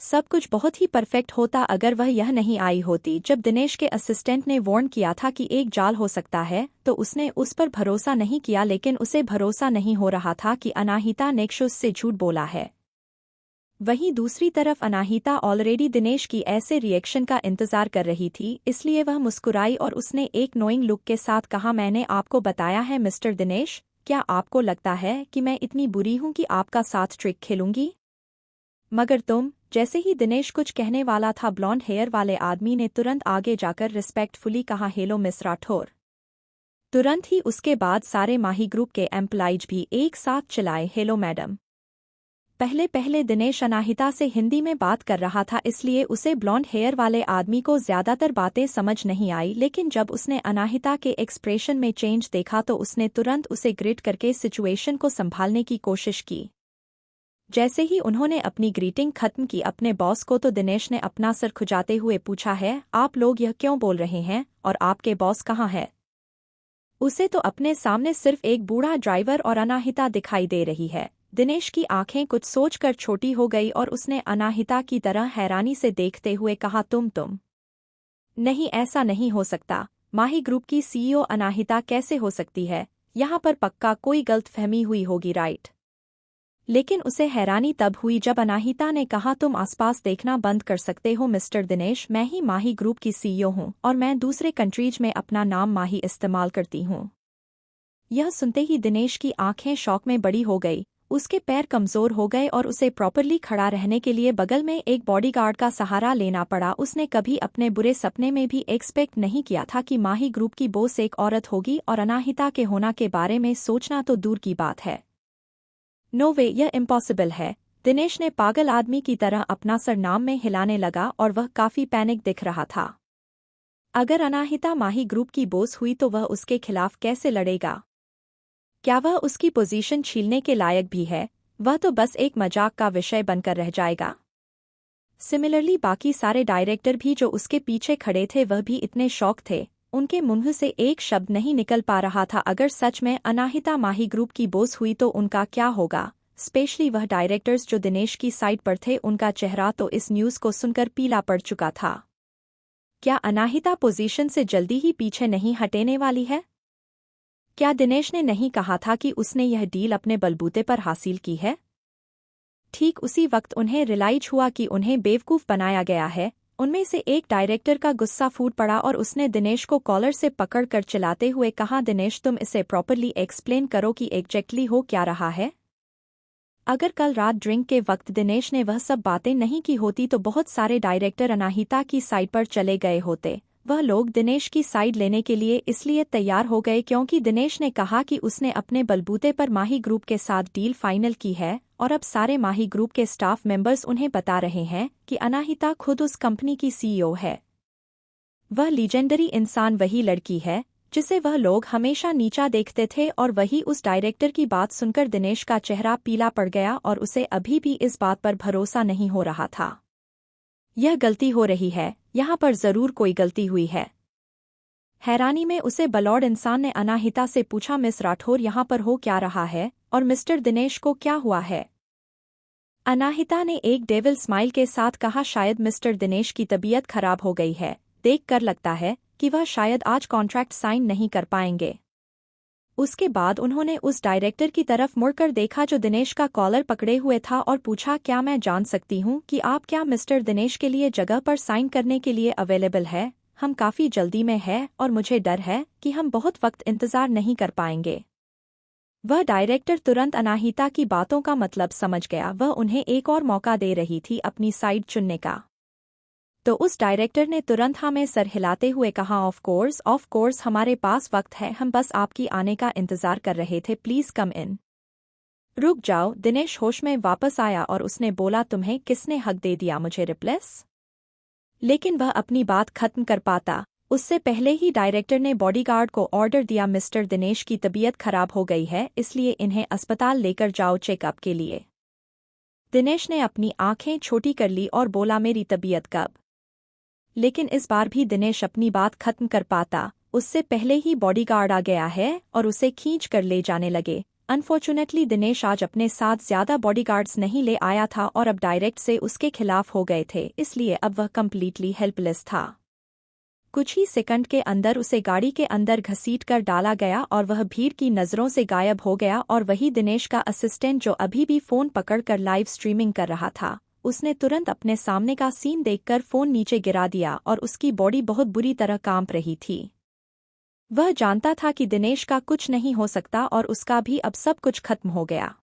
सब कुछ बहुत ही परफेक्ट होता अगर वह यह नहीं आई होती। जब दिनेश के असिस्टेंट ने वार्न किया था कि एक जाल हो सकता है तो उसने उस पर भरोसा नहीं किया, लेकिन उसे भरोसा नहीं हो रहा था कि अनाहिता नेक्शुस से झूठ बोला है। वहीं दूसरी तरफ अनाहिता ऑलरेडी दिनेश की ऐसे रिएक्शन का इंतजार कर रही थी, इसलिए वह मुस्कुराई और उसने एक नोइंग लुक के साथ कहा, मैंने आपको बताया है मिस्टर दिनेश, क्या आपको लगता है कि मैं इतनी बुरी हूं कि आपका साथ ट्रिक खेलूंगी? मगर तुम। जैसे ही दिनेश कुछ कहने वाला था, ब्लॉन्ड हेयर वाले आदमी ने तुरंत आगे जाकर रिस्पेक्टफुली कहा, हेलो मिस राठौर। तुरंत ही उसके बाद सारे माही ग्रुप के एम्प्लॉइज भी एक साथ चिल्लाए, हेलो मैडम। पहले पहले दिनेश अनाहिता से हिंदी में बात कर रहा था, इसलिए उसे ब्लॉन्ड हेयर वाले आदमी को ज्यादातर बातें समझ नहीं आई, लेकिन जब उसने अनाहिता के एक्सप्रेशन में चेंज देखा तो उसने तुरंत उसे ग्रिट करके सिचुएशन को संभालने की कोशिश की। जैसे ही उन्होंने अपनी ग्रीटिंग खत्म की अपने बॉस को, तो दिनेश ने अपना सर खुजाते हुए पूछा, है आप लोग यह क्यों बोल रहे हैं और आपके बॉस कहाँ है? उसे तो अपने सामने सिर्फ एक बूढ़ा ड्राइवर और अनाहिता दिखाई दे रही है। दिनेश की आंखें कुछ सोचकर छोटी हो गई और उसने अनाहिता की तरह हैरानी से देखते हुए कहा, तुम नहीं, ऐसा नहीं हो सकता। माही ग्रुप की सीईओ अनाहिता कैसे हो सकती है? यहाँ पर पक्का कोई गलतफहमी हुई होगी, राइट? लेकिन उसे हैरानी तब हुई जब अनाहिता ने कहा, तुम आसपास देखना बंद कर सकते हो मिस्टर दिनेश, मैं ही माही ग्रुप की सीईओ हूँ और मैं दूसरे कंट्रीज में अपना नाम माही इस्तेमाल करती हूँ। यह सुनते ही दिनेश की आंखें शॉक में बड़ी हो गई, उसके पैर कमजोर हो गए और उसे प्रॉपरली खड़ा रहने के लिए बगल में एक बॉडीगार्ड का सहारा लेना पड़ा। उसने कभी अपने बुरे सपने में भी एक्सपेक्ट नहीं किया था कि माही ग्रुप की बॉस एक औरत होगी, और अनाहिता के होना के बारे में सोचना तो दूर की बात है। नो वे, यह इम्पॉसिबल है। दिनेश ने पागल आदमी की तरह अपना सर नाम में हिलाने लगा और वह काफी पैनिक दिख रहा था। अगर अनाहिता माही ग्रुप की बॉस हुई तो वह उसके खिलाफ कैसे लड़ेगा? क्या वह उसकी पोजीशन छीनने के लायक भी है? वह तो बस एक मजाक का विषय बनकर रह जाएगा। सिमिलरली बाकी सारे डायरेक्टर भी जो उसके पीछे खड़े थे वह भी इतने शॉक थे, उनके मुंह से एक शब्द नहीं निकल पा रहा था। अगर सच में अनाहिता माही ग्रुप की बॉस हुई तो उनका क्या होगा? स्पेशली वह डायरेक्टर्स जो दिनेश की साइड पर थे, उनका चेहरा तो इस न्यूज़ को सुनकर पीला पड़ चुका था। क्या अनाहिता पोजीशन से जल्दी ही पीछे नहीं हटने वाली है? क्या दिनेश ने नहीं कहा था कि उसने यह डील अपने बलबूते पर हासिल की है? ठीक उसी वक्त उन्हें रियलाइज हुआ कि उन्हें बेवकूफ बनाया गया है। उनमें से एक डायरेक्टर का गुस्सा फूट पड़ा और उसने दिनेश को कॉलर से पकड़कर चिल्लाते हुए कहा, दिनेश तुम इसे प्रॉपरली एक्सप्लेन करो कि एग्जैक्टली हो क्या रहा है। अगर कल रात ड्रिंक के वक्त दिनेश ने वह सब बातें नहीं की होती तो बहुत सारे डायरेक्टर अनाहिता की साइड पर चले गए होते। वह लोग दिनेश की साइड लेने के लिए इसलिए तैयार हो गए क्योंकि दिनेश ने कहा कि उसने अपने बलबूते पर माही ग्रुप के साथ डील फाइनल की है, और अब सारे माही ग्रुप के स्टाफ मेंबर्स उन्हें बता रहे हैं कि अनाहिता खुद उस कंपनी की सीईओ है। वह लीजेंडरी इंसान वही लड़की है जिसे वह लोग हमेशा नीचा देखते थे, और वही उस डायरेक्टर की बात सुनकर दिनेश का चेहरा पीला पड़ गया और उसे अभी भी इस बात पर भरोसा नहीं हो रहा था। यह गलती हो रही है, यहाँ पर जरूर कोई गलती हुई है। हैरानी में उसे बलौड़ इंसान ने अनाहिता से पूछा, मिस राठौर यहाँ पर हो क्या रहा है और मिस्टर दिनेश को क्या हुआ है? अनाहिता ने एक डेविल स्माइल के साथ कहा, शायद मिस्टर दिनेश की तबीयत खराब हो गई है, देखकर लगता है कि वह शायद आज कॉन्ट्रैक्ट साइन नहीं कर पाएंगे। उसके बाद उन्होंने उस डायरेक्टर की तरफ मुड़कर देखा जो दिनेश का कॉलर पकड़े हुए था और पूछा, क्या मैं जान सकती हूँ कि आप क्या मिस्टर दिनेश के लिए जगह पर साइन करने के लिए अवेलेबल है? हम काफ़ी जल्दी में हैं और मुझे डर है कि हम बहुत वक्त इंतज़ार नहीं कर पाएंगे। वह डायरेक्टर तुरंत अनाहिता की बातों का मतलब समझ गया। वह उन्हें एक और मौका दे रही थी अपनी साइड चुनने का। तो उस डायरेक्टर ने तुरंत हाँ में सर हिलाते हुए कहा, ऑफ कोर्स हमारे पास वक्त है, हम बस आपकी आने का इंतज़ार कर रहे थे, प्लीज़ कम इन। रुक जाओ। दिनेश होश में वापस आया और उसने बोला, तुम्हें किसने हक दे दिया मुझे रिप्लेस? लेकिन वह अपनी बात खत्म कर पाता उससे पहले ही डायरेक्टर ने बॉडीगार्ड को ऑर्डर दिया, मिस्टर दिनेश की तबीयत खराब हो गई है, इसलिए इन्हें अस्पताल लेकर जाओ चेकअप के लिए। दिनेश ने अपनी आंखें छोटी कर ली और बोला, मेरी तबीयत कब? लेकिन इस बार भी दिनेश अपनी बात खत्म कर पाता उससे पहले ही बॉडीगार्ड आ गया है और उसे खींच कर ले जाने लगे। अनफॉर्चुनेटली दिनेश आज अपने साथ ज्यादा बॉडीगार्ड्स नहीं ले आया था और अब डायरेक्ट से उसके खिलाफ हो गए थे, इसलिए अब वह कंप्लीटली हेल्पलेस था। कुछ ही सेकंड के अंदर उसे गाड़ी के अंदर घसीट कर डाला गया और वह भीड़ की नज़रों से गायब हो गया। और वही दिनेश का असिस्टेंट जो अभी भी फ़ोन पकड़कर लाइव स्ट्रीमिंग कर रहा था, उसने तुरंत अपने सामने का सीन देखकर फ़ोन नीचे गिरा दिया और उसकी बॉडी बहुत बुरी तरह कांप रही थी। वह जानता था कि दिनेश का कुछ नहीं हो सकता और उसका भी अब सब कुछ खत्म हो गया।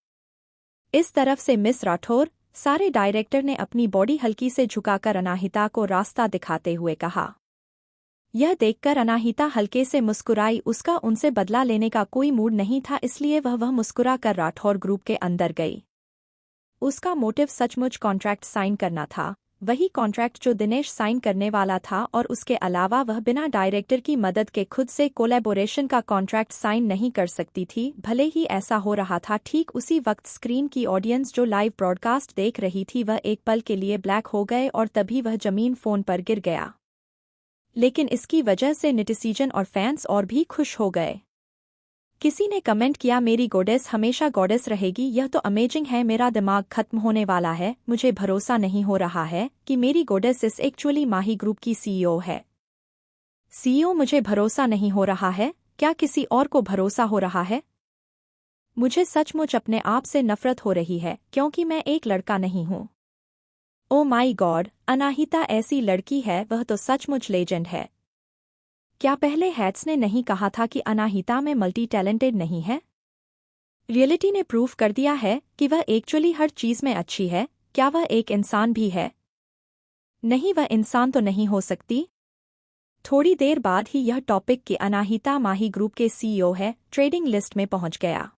इस तरफ से मिस राठौर सारे डायरेक्टर ने अपनी बॉडी हल्की से झुकाकर अनाहिता को रास्ता दिखाते हुए कहा। यह देखकर अनाहिता हल्के से मुस्कुराई, उसका उनसे बदला लेने का कोई मूड नहीं था, इसलिए वह मुस्कुरा कर राठौर ग्रुप के अंदर गई। उसका मोटिव सचमुच कॉन्ट्रैक्ट साइन करना था, वही कॉन्ट्रैक्ट जो दिनेश साइन करने वाला था, और उसके अलावा वह बिना डायरेक्टर की मदद के खुद से कोलैबोरेशन का कॉन्ट्रैक्ट साइन नहीं कर सकती थी। भले ही ऐसा हो रहा था ठीक उसी वक्त स्क्रीन की ऑडियंस जो लाइव ब्रॉडकास्ट देख रही थी वह एक पल के लिए ब्लैक हो गए और तभी वह जमीन फ़ोन पर गिर गया। लेकिन इसकी वजह से नेटिज़न और फैंस और भी खुश हो गए। किसी ने कमेंट किया, मेरी गॉडेस हमेशा गॉडेस रहेगी, यह तो अमेजिंग है, मेरा दिमाग खत्म होने वाला है, मुझे भरोसा नहीं हो रहा है कि मेरी गॉडेस इस एक्चुअली माही ग्रुप की सीईओ है। सीईओ, मुझे भरोसा नहीं हो रहा है, क्या किसी और को भरोसा हो रहा है? मुझे सचमुच अपने आप से नफरत हो रही है क्योंकि मैं एक लड़का नहीं हूँ। ओ माई गॉड, अनाहिता ऐसी लड़की है, वह तो सचमुच लेजेंड है। क्या पहले हैट्स ने नहीं कहा था कि अनाहिता में मल्टी टैलेंटेड नहीं है? रियलिटी ने प्रूफ कर दिया है कि वह एक्चुअली हर चीज में अच्छी है। क्या वह एक इंसान भी है? नहीं, वह इंसान तो नहीं हो सकती। थोड़ी देर बाद ही यह टॉपिक कि अनाहिता माही ग्रुप के सीईओ है ट्रेडिंग लिस्ट में पहुंच गया।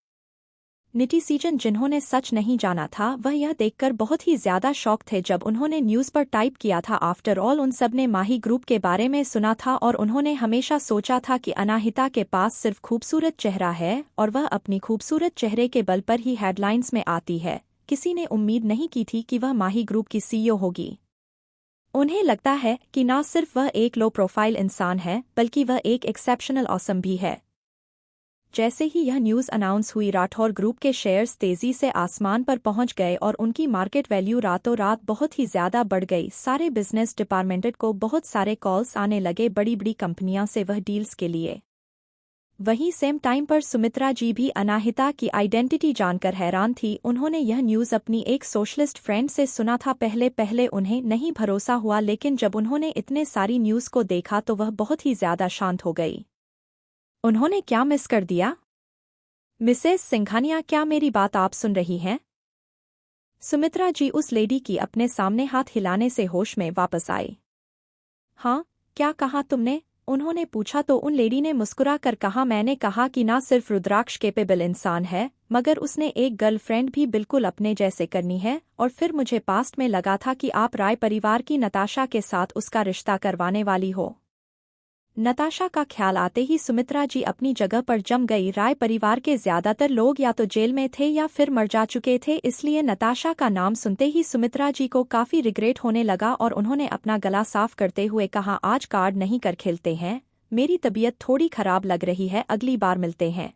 नेटिज़न जिन्होंने सच नहीं जाना था वह यह देखकर बहुत ही ज्यादा शॉक थे जब उन्होंने न्यूज़ पर टाइप किया था। आफ्टर ऑल उन सब ने माही ग्रुप के बारे में सुना था और उन्होंने हमेशा सोचा था कि अनाहिता के पास सिर्फ खूबसूरत चेहरा है और वह अपनी खूबसूरत चेहरे के बल पर ही हेडलाइंस में आती है। किसी ने उम्मीद नहीं की थी कि वह माही ग्रुप की सीईओ होगी। उन्हें लगता है कि न सिर्फ वह एक लो प्रोफाइल इंसान है बल्कि वह एक एक्सेप्शनल ऑसम भी है। जैसे ही यह न्यूज़ अनाउंस हुई राठौर ग्रुप के शेयर्स तेजी से आसमान पर पहुंच गए और उनकी मार्केट वैल्यू रातों रात बहुत ही ज्यादा बढ़ गई। सारे बिजनेस डिपार्टमेंट को बहुत सारे कॉल्स आने लगे बड़ी बड़ी कंपनियां से वह डील्स के लिए। वहीं सेम टाइम पर सुमित्रा जी भी अनाहिता की आइडेंटिटी जानकर हैरान थी। उन्होंने यह न्यूज़ अपनी एक सोशलिस्ट फ्रेंड से सुना था। पहले पहले उन्हें नहीं भरोसा हुआ, लेकिन जब उन्होंने इतने सारी न्यूज़ को देखा तो वह बहुत ही ज्यादा शांत हो गई। उन्होंने क्या मिस कर दिया? मिसेस सिंघानिया, क्या मेरी बात आप सुन रही हैं? सुमित्रा जी उस लेडी की अपने सामने हाथ हिलाने से होश में वापस आई। हाँ, क्या कहा तुमने? उन्होंने पूछा तो उन लेडी ने मुस्कुरा कर कहा, मैंने कहा कि ना सिर्फ रुद्राक्ष केपेबल इंसान है मगर उसने एक गर्लफ्रेंड भी बिल्कुल अपने जैसे करनी है। और फिर मुझे पास्ट में लगा था कि आप राय परिवार की नताशा के साथ उसका रिश्ता करवाने वाली हो। नताशा का ख्याल आते ही सुमित्रा जी अपनी जगह पर जम गई। राय परिवार के ज्यादातर लोग या तो जेल में थे या फिर मर जा चुके थे, इसलिए नताशा का नाम सुनते ही सुमित्रा जी को काफी रिग्रेट होने लगा और उन्होंने अपना गला साफ करते हुए कहा, आज कार्ड नहीं कर खेलते हैं, मेरी तबीयत थोड़ी खराब लग रही है, अगली बार मिलते हैं।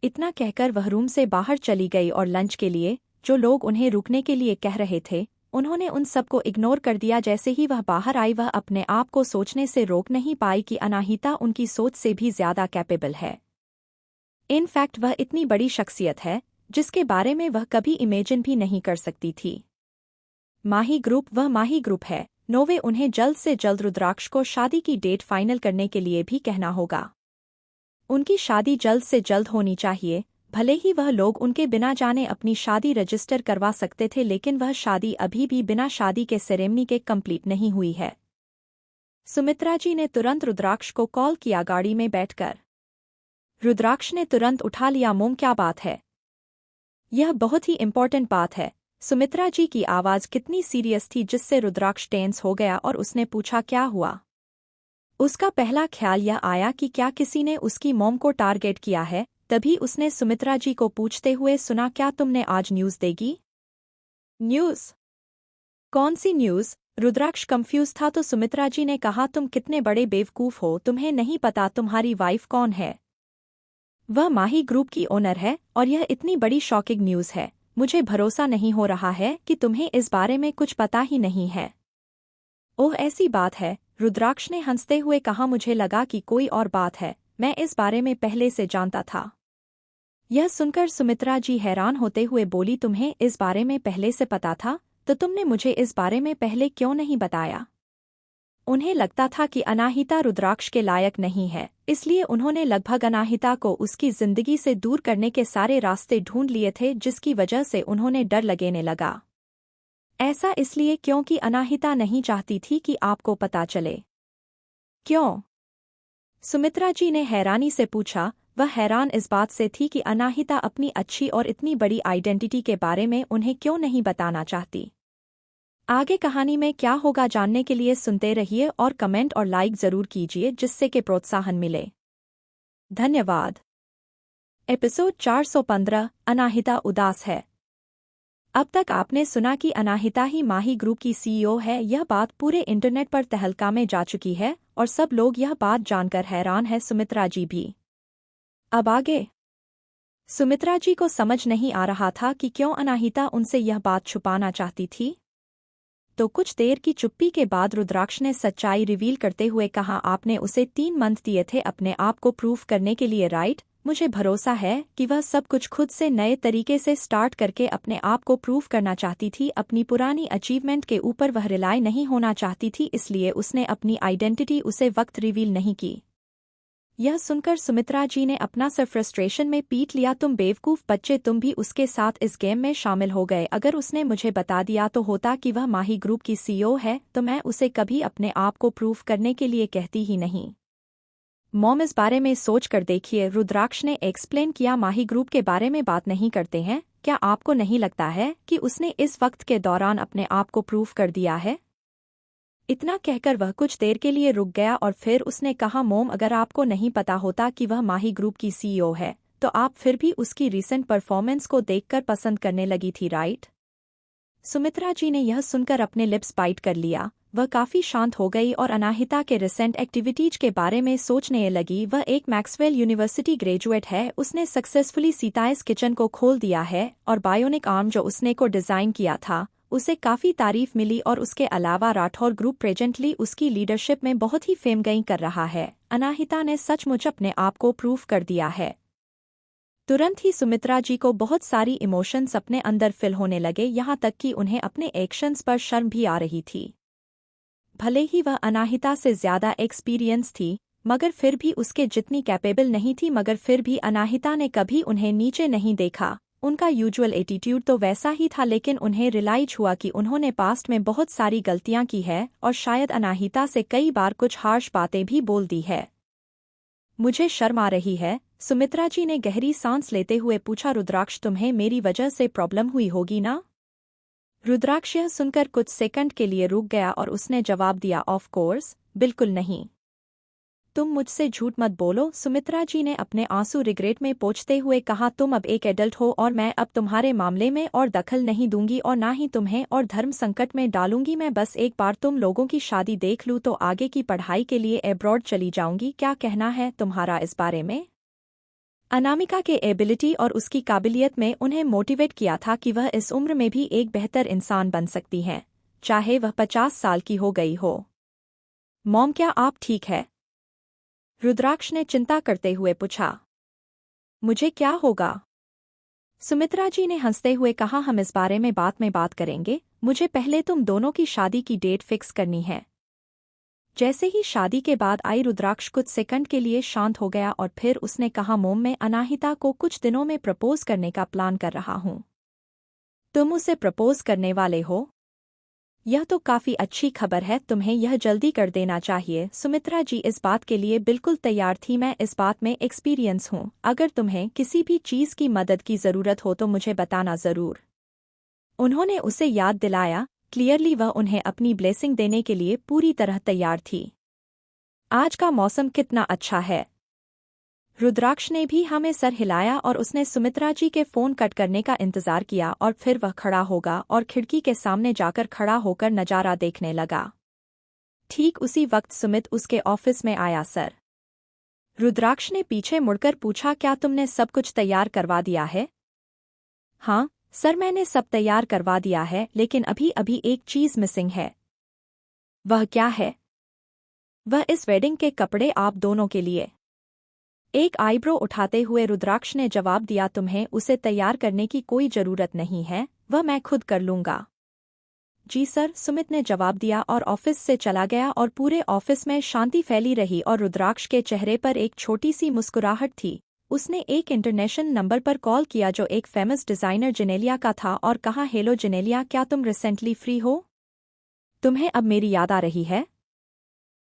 इतना कहकर वह रूम से बाहर चली गई और लंच के लिए जो लोग उन्हें रुकने के लिए कह रहे थे उन्होंने उन सबको इग्नोर कर दिया। जैसे ही वह बाहर आई वह अपने आप को सोचने से रोक नहीं पाई कि अनाहिता उनकी सोच से भी ज्यादा कैपेबल है। इनफैक्ट वह इतनी बड़ी शख्सियत है जिसके बारे में वह कभी इमेजिन भी नहीं कर सकती थी। माही ग्रुप वह माही ग्रुप है। नोवे उन्हें जल्द से जल्द रुद्राक्ष को शादी की डेट फाइनल करने के लिए भी कहना होगा। उनकी शादी जल्द से जल्द होनी चाहिए। भले ही वह लोग उनके बिना जाने अपनी शादी रजिस्टर करवा सकते थे, लेकिन वह शादी अभी भी बिना शादी के सेरेमनी के कंप्लीट नहीं हुई है। सुमित्रा जी ने तुरंत रुद्राक्ष को कॉल किया गाड़ी में बैठकर। रुद्राक्ष ने तुरंत उठा लिया। मोम, क्या बात है? यह बहुत ही इम्पोर्टेंट बात है। सुमित्रा जी की आवाज़ कितनी सीरियस थी जिससे रुद्राक्ष टेंस हो गया और उसने पूछा, क्या हुआ? उसका पहला ख्याल यह आया कि क्या किसी ने उसकी मॉम को टारगेट किया है। तभी उसने सुमित्रा जी को पूछते हुए सुना, क्या तुमने आज न्यूज़ देगी? न्यूज़? कौन सी न्यूज़? रुद्राक्ष कंफ्यूज था तो सुमित्रा जी ने कहा, तुम कितने बड़े बेवकूफ़ हो, तुम्हें नहीं पता तुम्हारी वाइफ कौन है? वह माही ग्रुप की ओनर है और यह इतनी बड़ी शॉकिंग न्यूज़ है। मुझे भरोसा नहीं हो रहा है कि तुम्हें इस बारे में कुछ पता ही नहीं है। ओह, ऐसी बात है, रुद्राक्ष ने हंसते हुए कहा, मुझे लगा कि कोई और बात है, मैं इस बारे में पहले से जानता था। यह सुनकर सुमित्रा जी हैरान होते हुए बोली, तुम्हें इस बारे में पहले से पता था? तो तुमने मुझे इस बारे में पहले क्यों नहीं बताया? उन्हें लगता था कि अनाहिता रुद्राक्ष के लायक नहीं है, इसलिए उन्होंने लगभग अनाहिता को उसकी जिंदगी से दूर करने के सारे रास्ते ढूंढ लिए थे, जिसकी वजह से उन्होंने डर लगने लगा। ऐसा इसलिए क्योंकि अनाहिता नहीं चाहती थी कि आपको पता चले। क्यों? सुमित्रा जी ने हैरानी से पूछा। वह हैरान इस बात से थी कि अनाहिता अपनी अच्छी और इतनी बड़ी आइडेंटिटी के बारे में उन्हें क्यों नहीं बताना चाहती। आगे कहानी में क्या होगा जानने के लिए सुनते रहिए और कमेंट और लाइक जरूर कीजिए, जिससे कि प्रोत्साहन मिले। धन्यवाद। एपिसोड 415, अनाहिता उदास है। अब तक आपने सुना कि अनाहिता ही माही ग्रुप की सीईओ है। यह बात पूरे इंटरनेट पर तहलका में जा चुकी है और सब लोग यह बात जानकर हैरान है, सुमित्रा जी भी। अब आगे? सुमित्रा जी को समझ नहीं आ रहा था कि क्यों अनाहिता उनसे यह बात छुपाना चाहती थी। तो कुछ देर की चुप्पी के बाद रुद्राक्ष ने सच्चाई रिवील करते हुए कहा, आपने उसे 3 मंथ दिए थे अपने आप को प्रूफ करने के लिए, राइट? मुझे भरोसा है कि वह सब कुछ खुद से नए तरीके से स्टार्ट करके अपने आप को प्रूफ करना चाहती थी। अपनी पुरानी अचीवमेंट के ऊपर वह रिलाय नहीं होना चाहती थी, इसलिए उसने अपनी आइडेंटिटी उसे वक्त रिवील नहीं की। यह सुनकर सुमित्रा जी ने अपना सर फ्रस्ट्रेशन में पीट लिया। तुम बेवकूफ़ बच्चे, तुम भी उसके साथ इस गेम में शामिल हो गए। अगर उसने मुझे बता दिया तो होता कि वह माही ग्रुप की सीईओ है, तो मैं उसे कभी अपने आप को प्रूफ करने के लिए कहती ही नहीं। मॉम, इस बारे में सोच कर देखिए, रुद्राक्ष ने एक्सप्लेन किया। माही ग्रुप के बारे में बात नहीं करते हैं। क्या आपको नहीं लगता है कि उसने इस वक्त के दौरान अपने आप को प्रूफ कर दिया है? इतना कहकर वह कुछ देर के लिए रुक गया और फिर उसने कहा, मोम, अगर आपको नहीं पता होता कि वह माही ग्रुप की सीईओ है, तो आप फिर भी उसकी रिसेंट परफॉर्मेंस को देखकर पसंद करने लगी थी, राइट? सुमित्रा जी ने यह सुनकर अपने लिप्स बाइट कर लिया। वह काफी शांत हो गई और अनाहिता के रिसेंट एक्टिविटीज के बारे में सोचने लगी। वह एक मैक्सवेल यूनिवर्सिटी ग्रेजुएट है। उसने सक्सेसफुली सीताएस किचन को खोल दिया है और बायोनिक आर्म जो उसने को डिजाइन किया था, उसे काफी तारीफ मिली और उसके अलावा राठौर ग्रुप प्रेजेंटली उसकी लीडरशिप में बहुत ही फेम गेन कर रहा है। अनाहिता ने सचमुच अपने आप को प्रूफ कर दिया है। तुरंत ही सुमित्रा जी को बहुत सारी इमोशंस अपने अंदर फिल होने लगे, यहाँ तक कि उन्हें अपने एक्शंस पर शर्म भी आ रही थी। भले ही वह अनाहिता से ज्यादा एक्सपीरियंस थी, मगर फिर भी उसके जितनी कैपेबल नहीं थी। मगर फिर भी अनाहिता ने कभी उन्हें नीचे नहीं देखा। उनका यूजुअल एटीट्यूड तो वैसा ही था, लेकिन उन्हें रियलाइज हुआ कि उन्होंने पास्ट में बहुत सारी गलतियां की है और शायद अनाहिता से कई बार कुछ हार्श बातें भी बोल दी है। मुझे शर्म आ रही है, सुमित्रा जी ने गहरी सांस लेते हुए पूछा। रुद्राक्ष, तुम्हें मेरी वजह से प्रॉब्लम हुई होगी ना? रुद्राक्ष यह सुनकर कुछ सेकंड के लिए रुक गया और उसने जवाब दिया, ऑफ कोर्स, बिल्कुल नहीं। तुम मुझसे झूठ मत बोलो, सुमित्रा जी ने अपने आंसू रिग्रेट में पोंछते हुए कहा। तुम अब एक एडल्ट हो और मैं अब तुम्हारे मामले में और दखल नहीं दूंगी और ना ही तुम्हें और धर्म संकट में डालूंगी। मैं बस एक बार तुम लोगों की शादी देख लूं तो आगे की पढ़ाई के लिए अब्रॉड चली जाऊंगी। क्या कहना है तुम्हारा इस बारे में? अनामिका के एबिलिटी और उसकी काबिलियत में उन्हें मोटिवेट किया था कि वह इस उम्र में भी एक बेहतर इंसान बन सकती हैं, चाहे वह 50 साल की हो गई हो। मॉम, क्या आप ठीक है? रुद्राक्ष ने चिंता करते हुए पूछा। मुझे क्या होगा? सुमित्रा जी ने हंसते हुए कहा, हम इस बारे में बात करेंगे। मुझे पहले तुम दोनों की शादी की डेट फिक्स करनी है। जैसे ही शादी के बाद आई, रुद्राक्ष कुछ सेकंड के लिए शांत हो गया और फिर उसने कहा, मोम, मैं अनाहिता को कुछ दिनों में प्रपोज करने का प्लान कर रहा हूँ। तुम उसे प्रपोज करने वाले हो? यह तो काफी अच्छी खबर है, तुम्हें यह जल्दी कर देना चाहिए। सुमित्रा जी इस बात के लिए बिल्कुल तैयार थी। मैं इस बात में एक्सपीरियंस हूँ। अगर तुम्हें किसी भी चीज की मदद की जरूरत हो तो मुझे बताना जरूर। उन्होंने उसे याद दिलाया। क्लियरली वह उन्हें अपनी ब्लेसिंग देने के लिए पूरी तरह तैयार थी। आज का मौसम कितना अच्छा है। रुद्राक्ष ने भी हमें सर हिलाया और उसने सुमित्रा जी के फोन कट करने का इंतजार किया और फिर वह खड़ा होगा और खिड़की के सामने जाकर खड़ा होकर नजारा देखने लगा। ठीक उसी वक्त सुमित उसके ऑफिस में आया। सर, रुद्राक्ष ने पीछे मुड़कर पूछा, क्या तुमने सब कुछ तैयार करवा दिया है? हाँ सर, मैंने सब तैयार करवा दिया है, लेकिन अभी अभी एक चीज मिसिंग है। वह क्या है? वह इस वेडिंग के कपड़े आप दोनों के लिए। एक आईब्रो उठाते हुए रुद्राक्ष ने जवाब दिया, तुम्हें उसे तैयार करने की कोई जरूरत नहीं है, वह मैं खुद कर लूंगा। जी सर, सुमित ने जवाब दिया और ऑफिस से चला गया और पूरे ऑफिस में शांति फैली रही और रुद्राक्ष के चेहरे पर एक छोटी सी मुस्कुराहट थी। उसने एक इंटरनेशनल नंबर पर कॉल किया जो एक फेमस डिजाइनर जेनेलिया का था और कहा, हेलो जेनेलिया, क्या तुम रिसेंटली फ्री हो? तुम्हें अब मेरी याद आ रही है?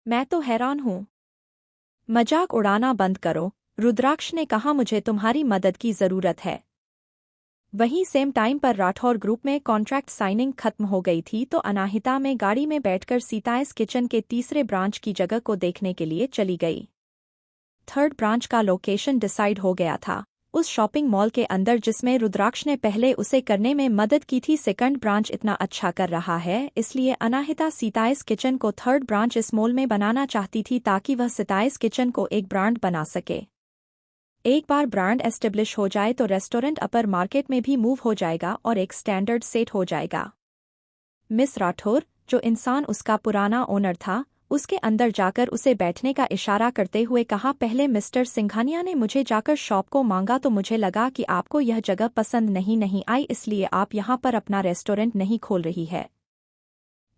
मैं तो हैरान हूँ। मजाक उड़ाना बंद करो, रुद्राक्ष ने कहा, मुझे तुम्हारी मदद की जरूरत है। वहीं सेम टाइम पर राठौर ग्रुप में कॉन्ट्रैक्ट साइनिंग खत्म हो गई थी तो अनाहिता में गाड़ी में बैठकर सीताएस किचन के तीसरे ब्रांच की जगह को देखने के लिए चली गई। थर्ड ब्रांच का लोकेशन डिसाइड हो गया था, उस शॉपिंग मॉल के अंदर जिसमें रुद्राक्ष ने पहले उसे करने में मदद की थी। सेकंड ब्रांच इतना अच्छा कर रहा है, इसलिए अनाहिता सीताएस किचन को थर्ड ब्रांच इस मॉल में बनाना चाहती थी ताकि वह सीताएस किचन को एक ब्रांड बना सके। एक बार ब्रांड एस्टेब्लिश हो जाए तो रेस्टोरेंट अपर मार्केट में भी मूव हो जाएगा और एक स्टैंडर्ड सेट हो जाएगा। मिस राठौर, जो इंसान उसका पुराना ओनर था, उसके अंदर जाकर उसे बैठने का इशारा करते हुए कहा, पहले मिस्टर सिंघानिया ने मुझे जाकर शॉप को मांगा तो मुझे लगा कि आपको यह जगह पसंद नहीं आई, इसलिए आप यहाँ पर अपना रेस्टोरेंट नहीं खोल रही है।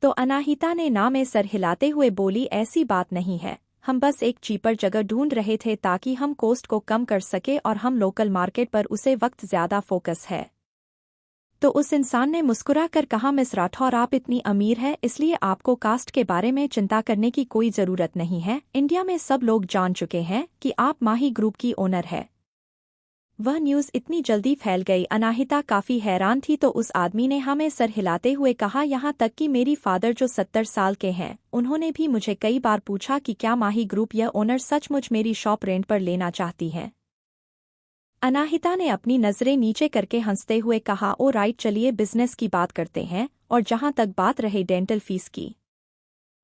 तो अनाहिता ने ना में सर हिलाते हुए बोली, ऐसी बात नहीं है, हम बस एक चीपर जगह ढूंढ रहे थे ताकि हम कॉस्ट को कम कर सके और हम लोकल मार्केट पर उसे वक्त ज्यादा फोकस है। तो उस इंसान ने मुस्कुराकर कहा, मिस राठौर, आप इतनी अमीर है इसलिए आपको कास्ट के बारे में चिंता करने की कोई जरूरत नहीं है। इंडिया में सब लोग जान चुके हैं कि आप माही ग्रुप की ओनर है। वह न्यूज़ इतनी जल्दी फैल गई, अनाहिता काफी हैरान थी। तो उस आदमी ने हमें सर हिलाते हुए कहा, यहाँ तक कि मेरी फादर जो 70 साल के हैं, उन्होंने भी मुझे कई बार पूछा कि क्या माही ग्रुप या ओनर सचमुच मेरी शॉप रेंट पर लेना चाहती है। अनाहिता ने अपनी नजरें नीचे करके हंसते हुए कहा, ओ राइट, चलिए बिजनेस की बात करते हैं। और जहां तक बात रही डेंटल फीस की,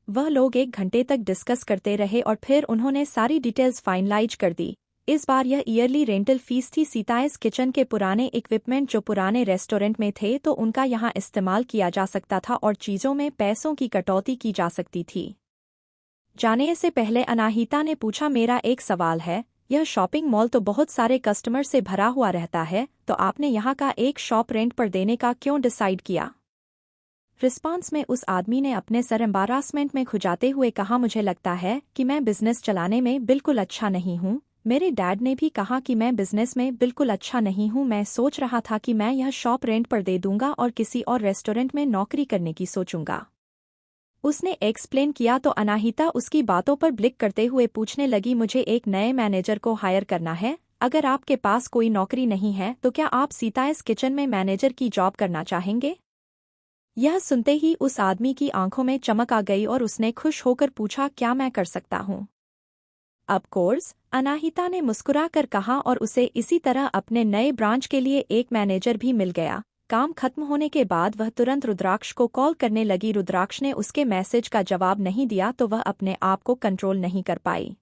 वह लोग 1 घंटे तक डिस्कस करते रहे और फिर उन्होंने सारी डिटेल्स फाइनलाइज कर दी। इस बार यह ईयरली रेंटल फीस थी। सीताएस किचन के पुराने इक्विपमेंट जो पुराने रेस्टोरेंट में थे तो उनका यहाँ इस्तेमाल किया जा सकता था और चीज़ों में पैसों की कटौती की जा सकती थी। जाने से पहले अनाहिता ने पूछा, मेरा एक सवाल है, यह शॉपिंग मॉल तो बहुत सारे कस्टमर से भरा हुआ रहता है, तो आपने यहाँ का एक शॉप रेंट पर देने का क्यों डिसाइड किया? रिस्पांस में उस आदमी ने अपने सर एम्बारासमेंट में खुजाते हुए कहा, मुझे लगता है कि मैं बिजनेस चलाने में बिल्कुल अच्छा नहीं हूँ। मेरे डैड ने भी कहा कि मैं बिजनेस में बिल्कुल अच्छा नहीं हूँ। मैं सोच रहा था कि मैं यह शॉप रेंट पर दे दूंगा और किसी और रेस्टोरेंट में नौकरी करने की सोचूंगा। उसने एक्सप्लेन किया तो अनाहिता उसकी बातों पर ब्लिक करते हुए पूछने लगी, मुझे एक नए मैनेजर को हायर करना है। अगर आपके पास कोई नौकरी नहीं है तो क्या आप सीताएस किचन में मैनेजर की जॉब करना चाहेंगे? यह सुनते ही उस आदमी की आंखों में चमक आ गई और उसने खुश होकर पूछा, क्या मैं कर सकता हूँ? ऑफ कोर्स, अनाहिता ने मुस्कुराकर कहा और उसे इसी तरह अपने नए ब्रांच के लिए एक मैनेजर भी मिल गया। काम खत्म होने के बाद वह तुरंत रुद्राक्ष को कॉल करने लगी। रुद्राक्ष ने उसके मैसेज का जवाब नहीं दिया तो वह अपने आप को कंट्रोल नहीं कर पाई।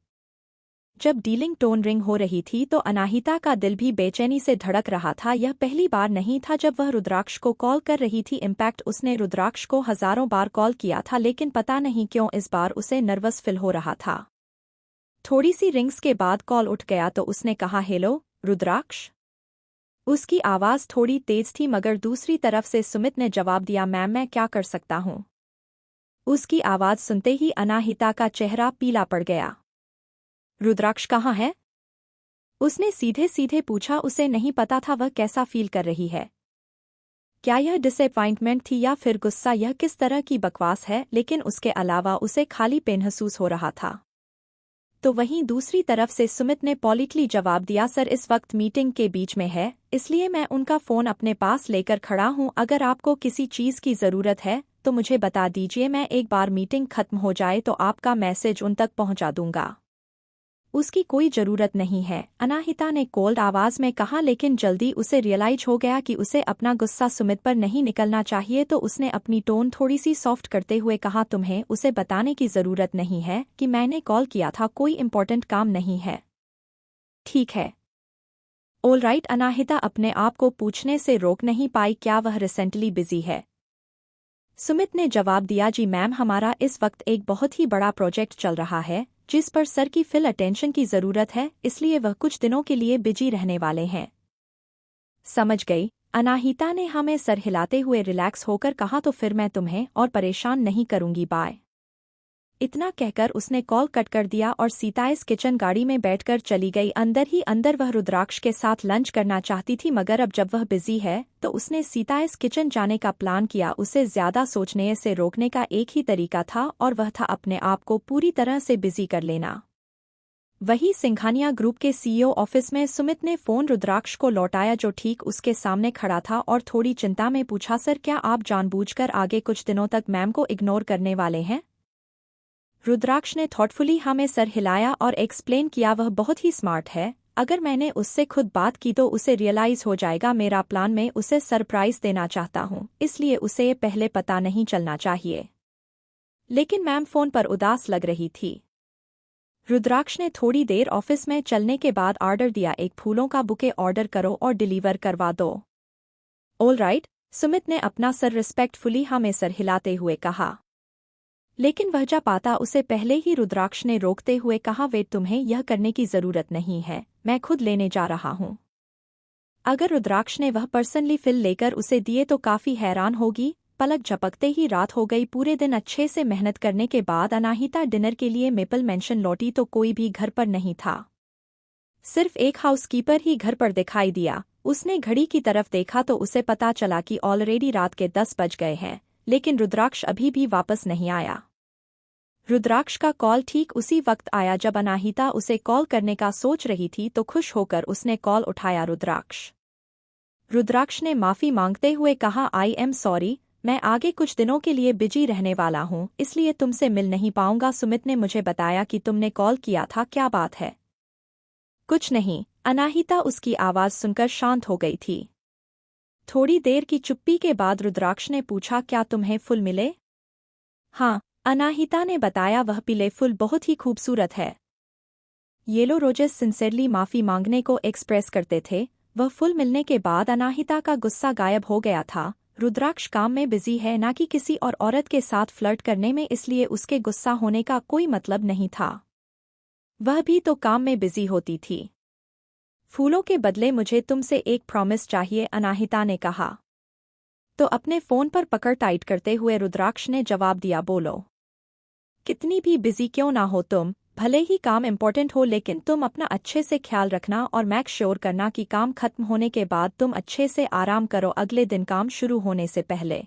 जब डीलिंग टोन रिंग हो रही थी तो अनाहिता का दिल भी बेचैनी से धड़क रहा था। यह पहली बार नहीं था जब वह रुद्राक्ष को कॉल कर रही थी। इम्पैक्ट उसने रुद्राक्ष को हजारों बार कॉल किया था, लेकिन पता नहीं क्यों इस बार उसे नर्वस फील हो रहा था। थोड़ी सी रिंग्स के बाद कॉल उठ गया तो उसने कहा, हेलो रुद्राक्ष। उसकी आवाज़ थोड़ी तेज थी मगर दूसरी तरफ से सुमित ने जवाब दिया, मैम मैं क्या कर सकता हूँ? उसकी आवाज़ सुनते ही अनाहिता का चेहरा पीला पड़ गया। रुद्राक्ष कहाँ है? उसने सीधे सीधे पूछा। उसे नहीं पता था वह कैसा फील कर रही है। क्या यह डिसअपॉइंटमेंट थी या फिर गुस्सा? यह किस तरह की बकवास है? लेकिन उसके अलावा उसे खालीपन महसूस हो रहा था। तो वहीं दूसरी तरफ से सुमित ने पॉलिटली जवाब दिया, सर इस वक्त मीटिंग के बीच में है, इसलिए मैं उनका फ़ोन अपने पास लेकर खड़ा हूँ। अगर आपको किसी चीज़ की ज़रूरत है तो मुझे बता दीजिए, मैं एक बार मीटिंग खत्म हो जाए तो आपका मैसेज उन तक पहुंचा दूंगा। उसकी कोई जरूरत नहीं है, अनाहिता ने कोल्ड आवाज में कहा, लेकिन जल्दी उसे रियलाइज हो गया कि उसे अपना गुस्सा सुमित पर नहीं निकलना चाहिए, तो उसने अपनी टोन थोड़ी सी सॉफ्ट करते हुए कहा, तुम्हें उसे बताने की जरूरत नहीं है कि मैंने कॉल किया था, कोई इम्पोर्टेंट काम नहीं है। ठीक है। All right. अनाहिता अपने आप को पूछने से रोक नहीं पाई, क्या वह रिसेंटली बिजी है? सुमित ने जवाब दिया, जी मैम, हमारा इस वक्त एक बहुत ही बड़ा प्रोजेक्ट चल रहा है जिस पर सर की फुल अटेंशन की जरूरत है, इसलिए वह कुछ दिनों के लिए बिजी रहने वाले हैं। समझ गई। अनाहिता ने हमें सर हिलाते हुए रिलैक्स होकर कहा, तो फिर मैं तुम्हें और परेशान नहीं करूंगी, बाय। इतना कहकर उसने कॉल कट कर दिया और सीता इस किचन गाड़ी में बैठकर चली गई। अंदर ही अंदर वह रुद्राक्ष के साथ लंच करना चाहती थी, मगर अब जब वह बिजी है तो उसने सीता इस किचन जाने का प्लान किया। उसे ज्यादा सोचने से रोकने का एक ही तरीका था और वह था अपने आप को पूरी तरह से बिजी कर लेना। वही सिंघानिया ग्रुप के सीईओ ऑफिस में सुमित ने फोन रुद्राक्ष को लौटाया जो ठीक उसके सामने खड़ा था और थोड़ी चिंता में पूछा, सर क्या आप जानबूझकर आगे कुछ दिनों तक मैम को इग्नोर करने वाले हैं? रुद्राक्ष ने थॉटफुली हमें सर हिलाया और एक्सप्लेन किया, वह बहुत ही स्मार्ट है, अगर मैंने उससे खुद बात की तो उसे रियलाइज हो जाएगा। मेरा प्लान में उसे सरप्राइज देना चाहता हूँ, इसलिए उसे ये पहले पता नहीं चलना चाहिए। लेकिन मैम फोन पर उदास लग रही थी। रुद्राक्ष ने थोड़ी देर ऑफिस में चलने के बाद ऑर्डर दिया, एक फूलों का बुके ऑर्डर करो और डिलीवर करवा दो। ऑल राइट, सुमित ने अपना सर रिस्पेक्टफुली हमें सर हिलाते हुए कहा। लेकिन वह जा पाता उसे पहले ही रुद्राक्ष ने रोकते हुए कहा, वेट, तुम्हें यह करने की जरूरत नहीं है, मैं खुद लेने जा रहा हूँ। अगर रुद्राक्ष ने वह पर्सनली फिल लेकर उसे दिए तो काफी हैरान होगी। पलक झपकते ही रात हो गई। पूरे दिन अच्छे से मेहनत करने के बाद अनाहिता डिनर के लिए मेपल मेंशन लौटी तो कोई भी घर पर नहीं था। सिर्फ एक हाउसकीपर ही घर पर दिखाई दिया। उसने घड़ी की तरफ देखा तो उसे पता चला कि ऑलरेडी रात के 10 बज गए हैं, लेकिन रुद्राक्ष अभी भी वापस नहीं आया। रुद्राक्ष का कॉल ठीक उसी वक्त आया जब अनाहिता उसे कॉल करने का सोच रही थी, तो खुश होकर उसने कॉल उठाया। रुद्राक्ष ने माफी मांगते हुए कहा, आई एम सॉरी, मैं आगे कुछ दिनों के लिए बिजी रहने वाला हूँ, इसलिए तुमसे मिल नहीं पाऊंगा। सुमित ने मुझे बताया कि तुमने कॉल किया था, क्या बात है? कुछ नहीं, अनाहिता उसकी आवाज सुनकर शांत हो गई थी। थोड़ी देर की चुप्पी के बाद रुद्राक्ष ने पूछा, क्या तुम्हें फूल मिले? हाँ, अनाहिता ने बताया, वह पीले फूल बहुत ही खूबसूरत है। येलो रोजेस सिंसेरली माफी मांगने को एक्सप्रेस करते थे। वह फूल मिलने के बाद अनाहिता का गुस्सा गायब हो गया था। रुद्राक्ष काम में बिजी है, ना कि किसी और औरत के साथ फ्लर्ट करने में, इसलिए उसके गुस्सा होने का कोई मतलब नहीं था। वह भी तो काम में बिजी होती थी। फूलों के बदले मुझे तुमसे एक प्रॉमिस चाहिए, अनाहिता ने कहा। तो अपने फोन पर पकड़ टाइट करते हुए रुद्राक्ष ने जवाब दिया, बोलो। कितनी भी बिजी क्यों ना हो तुम, भले ही काम इम्पोर्टेंट हो, लेकिन तुम अपना अच्छे से ख्याल रखना और मेक श्योर करना कि काम खत्म होने के बाद तुम अच्छे से आराम करो, अगले दिन काम शुरू होने से पहले।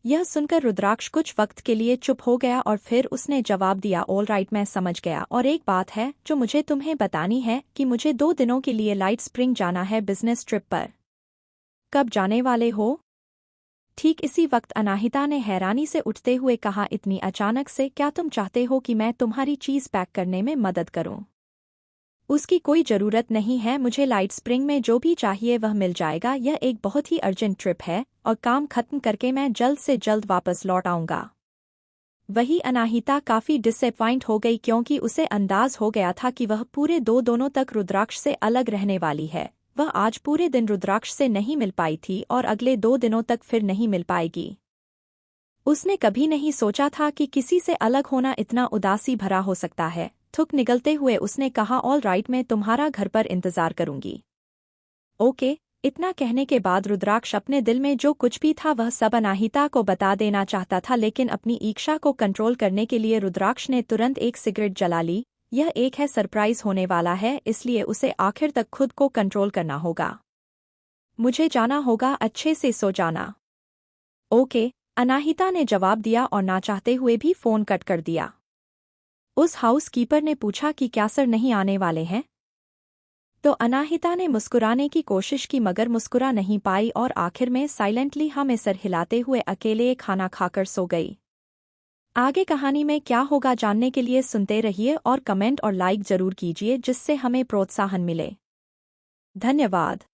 यह सुनकर रुद्राक्ष कुछ वक्त के लिए चुप हो गया और फिर उसने जवाब दिया, ऑल राइट, मैं समझ गया, और एक बात है जो मुझे तुम्हें बतानी है कि मुझे 2 दिनों के लिए लाइट स्प्रिंग जाना है बिजनेस ट्रिप पर। कब जाने वाले हो? ठीक इसी वक्त अनाहिता ने हैरानी से उठते हुए कहा, इतनी अचानक से? क्या तुम चाहते हो कि मैं तुम्हारी चीज पैक करने में मदद करूं? उसकी कोई जरूरत नहीं है, मुझे लाइट स्प्रिंग में जो भी चाहिए वह मिल जाएगा। यह एक बहुत ही अर्जेंट ट्रिप है और काम खत्म करके मैं जल्द से जल्द वापस लौट आऊंगा। वही अनाहिता काफी डिसअपॉइंट हो गई, क्योंकि उसे अंदाज हो गया था कि वह पूरे 2 दिनों तक रुद्राक्ष से अलग रहने वाली है। वह आज पूरे दिन रुद्राक्ष से नहीं मिल पाई थी और अगले 2 दिनों तक फिर नहीं मिल पाएगी। उसने कभी नहीं सोचा था कि किसी से अलग होना इतना उदासी भरा हो सकता है। थूक निगलते हुए उसने कहा, ऑल राइट, मैं तुम्हारा घर पर इंतजार करूंगी। ओके। इतना कहने के बाद रुद्राक्ष अपने दिल में जो कुछ भी था वह सब अनाहिता को बता देना चाहता था, लेकिन अपनी इच्छा को कंट्रोल करने के लिए रुद्राक्ष ने तुरंत एक सिगरेट जला ली। यह एक है सरप्राइज होने वाला है, इसलिए उसे आखिर तक खुद को कंट्रोल करना होगा। मुझे जाना होगा, अच्छे से सो जाना। ओके, अनाहिता ने जवाब दिया और ना चाहते हुए भी फोन कट कर दिया। उस हाउसकीपर ने पूछा कि क्या सर नहीं आने वाले हैं? तो अनाहिता ने मुस्कुराने की कोशिश की मगर मुस्कुरा नहीं पाई और आखिर में साइलेंटली हमें सर हिलाते हुए अकेले खाना खाकर सो गई। आगे कहानी में क्या होगा जानने के लिए सुनते रहिए और कमेंट और लाइक जरूर कीजिए जिससे हमें प्रोत्साहन मिले। धन्यवाद।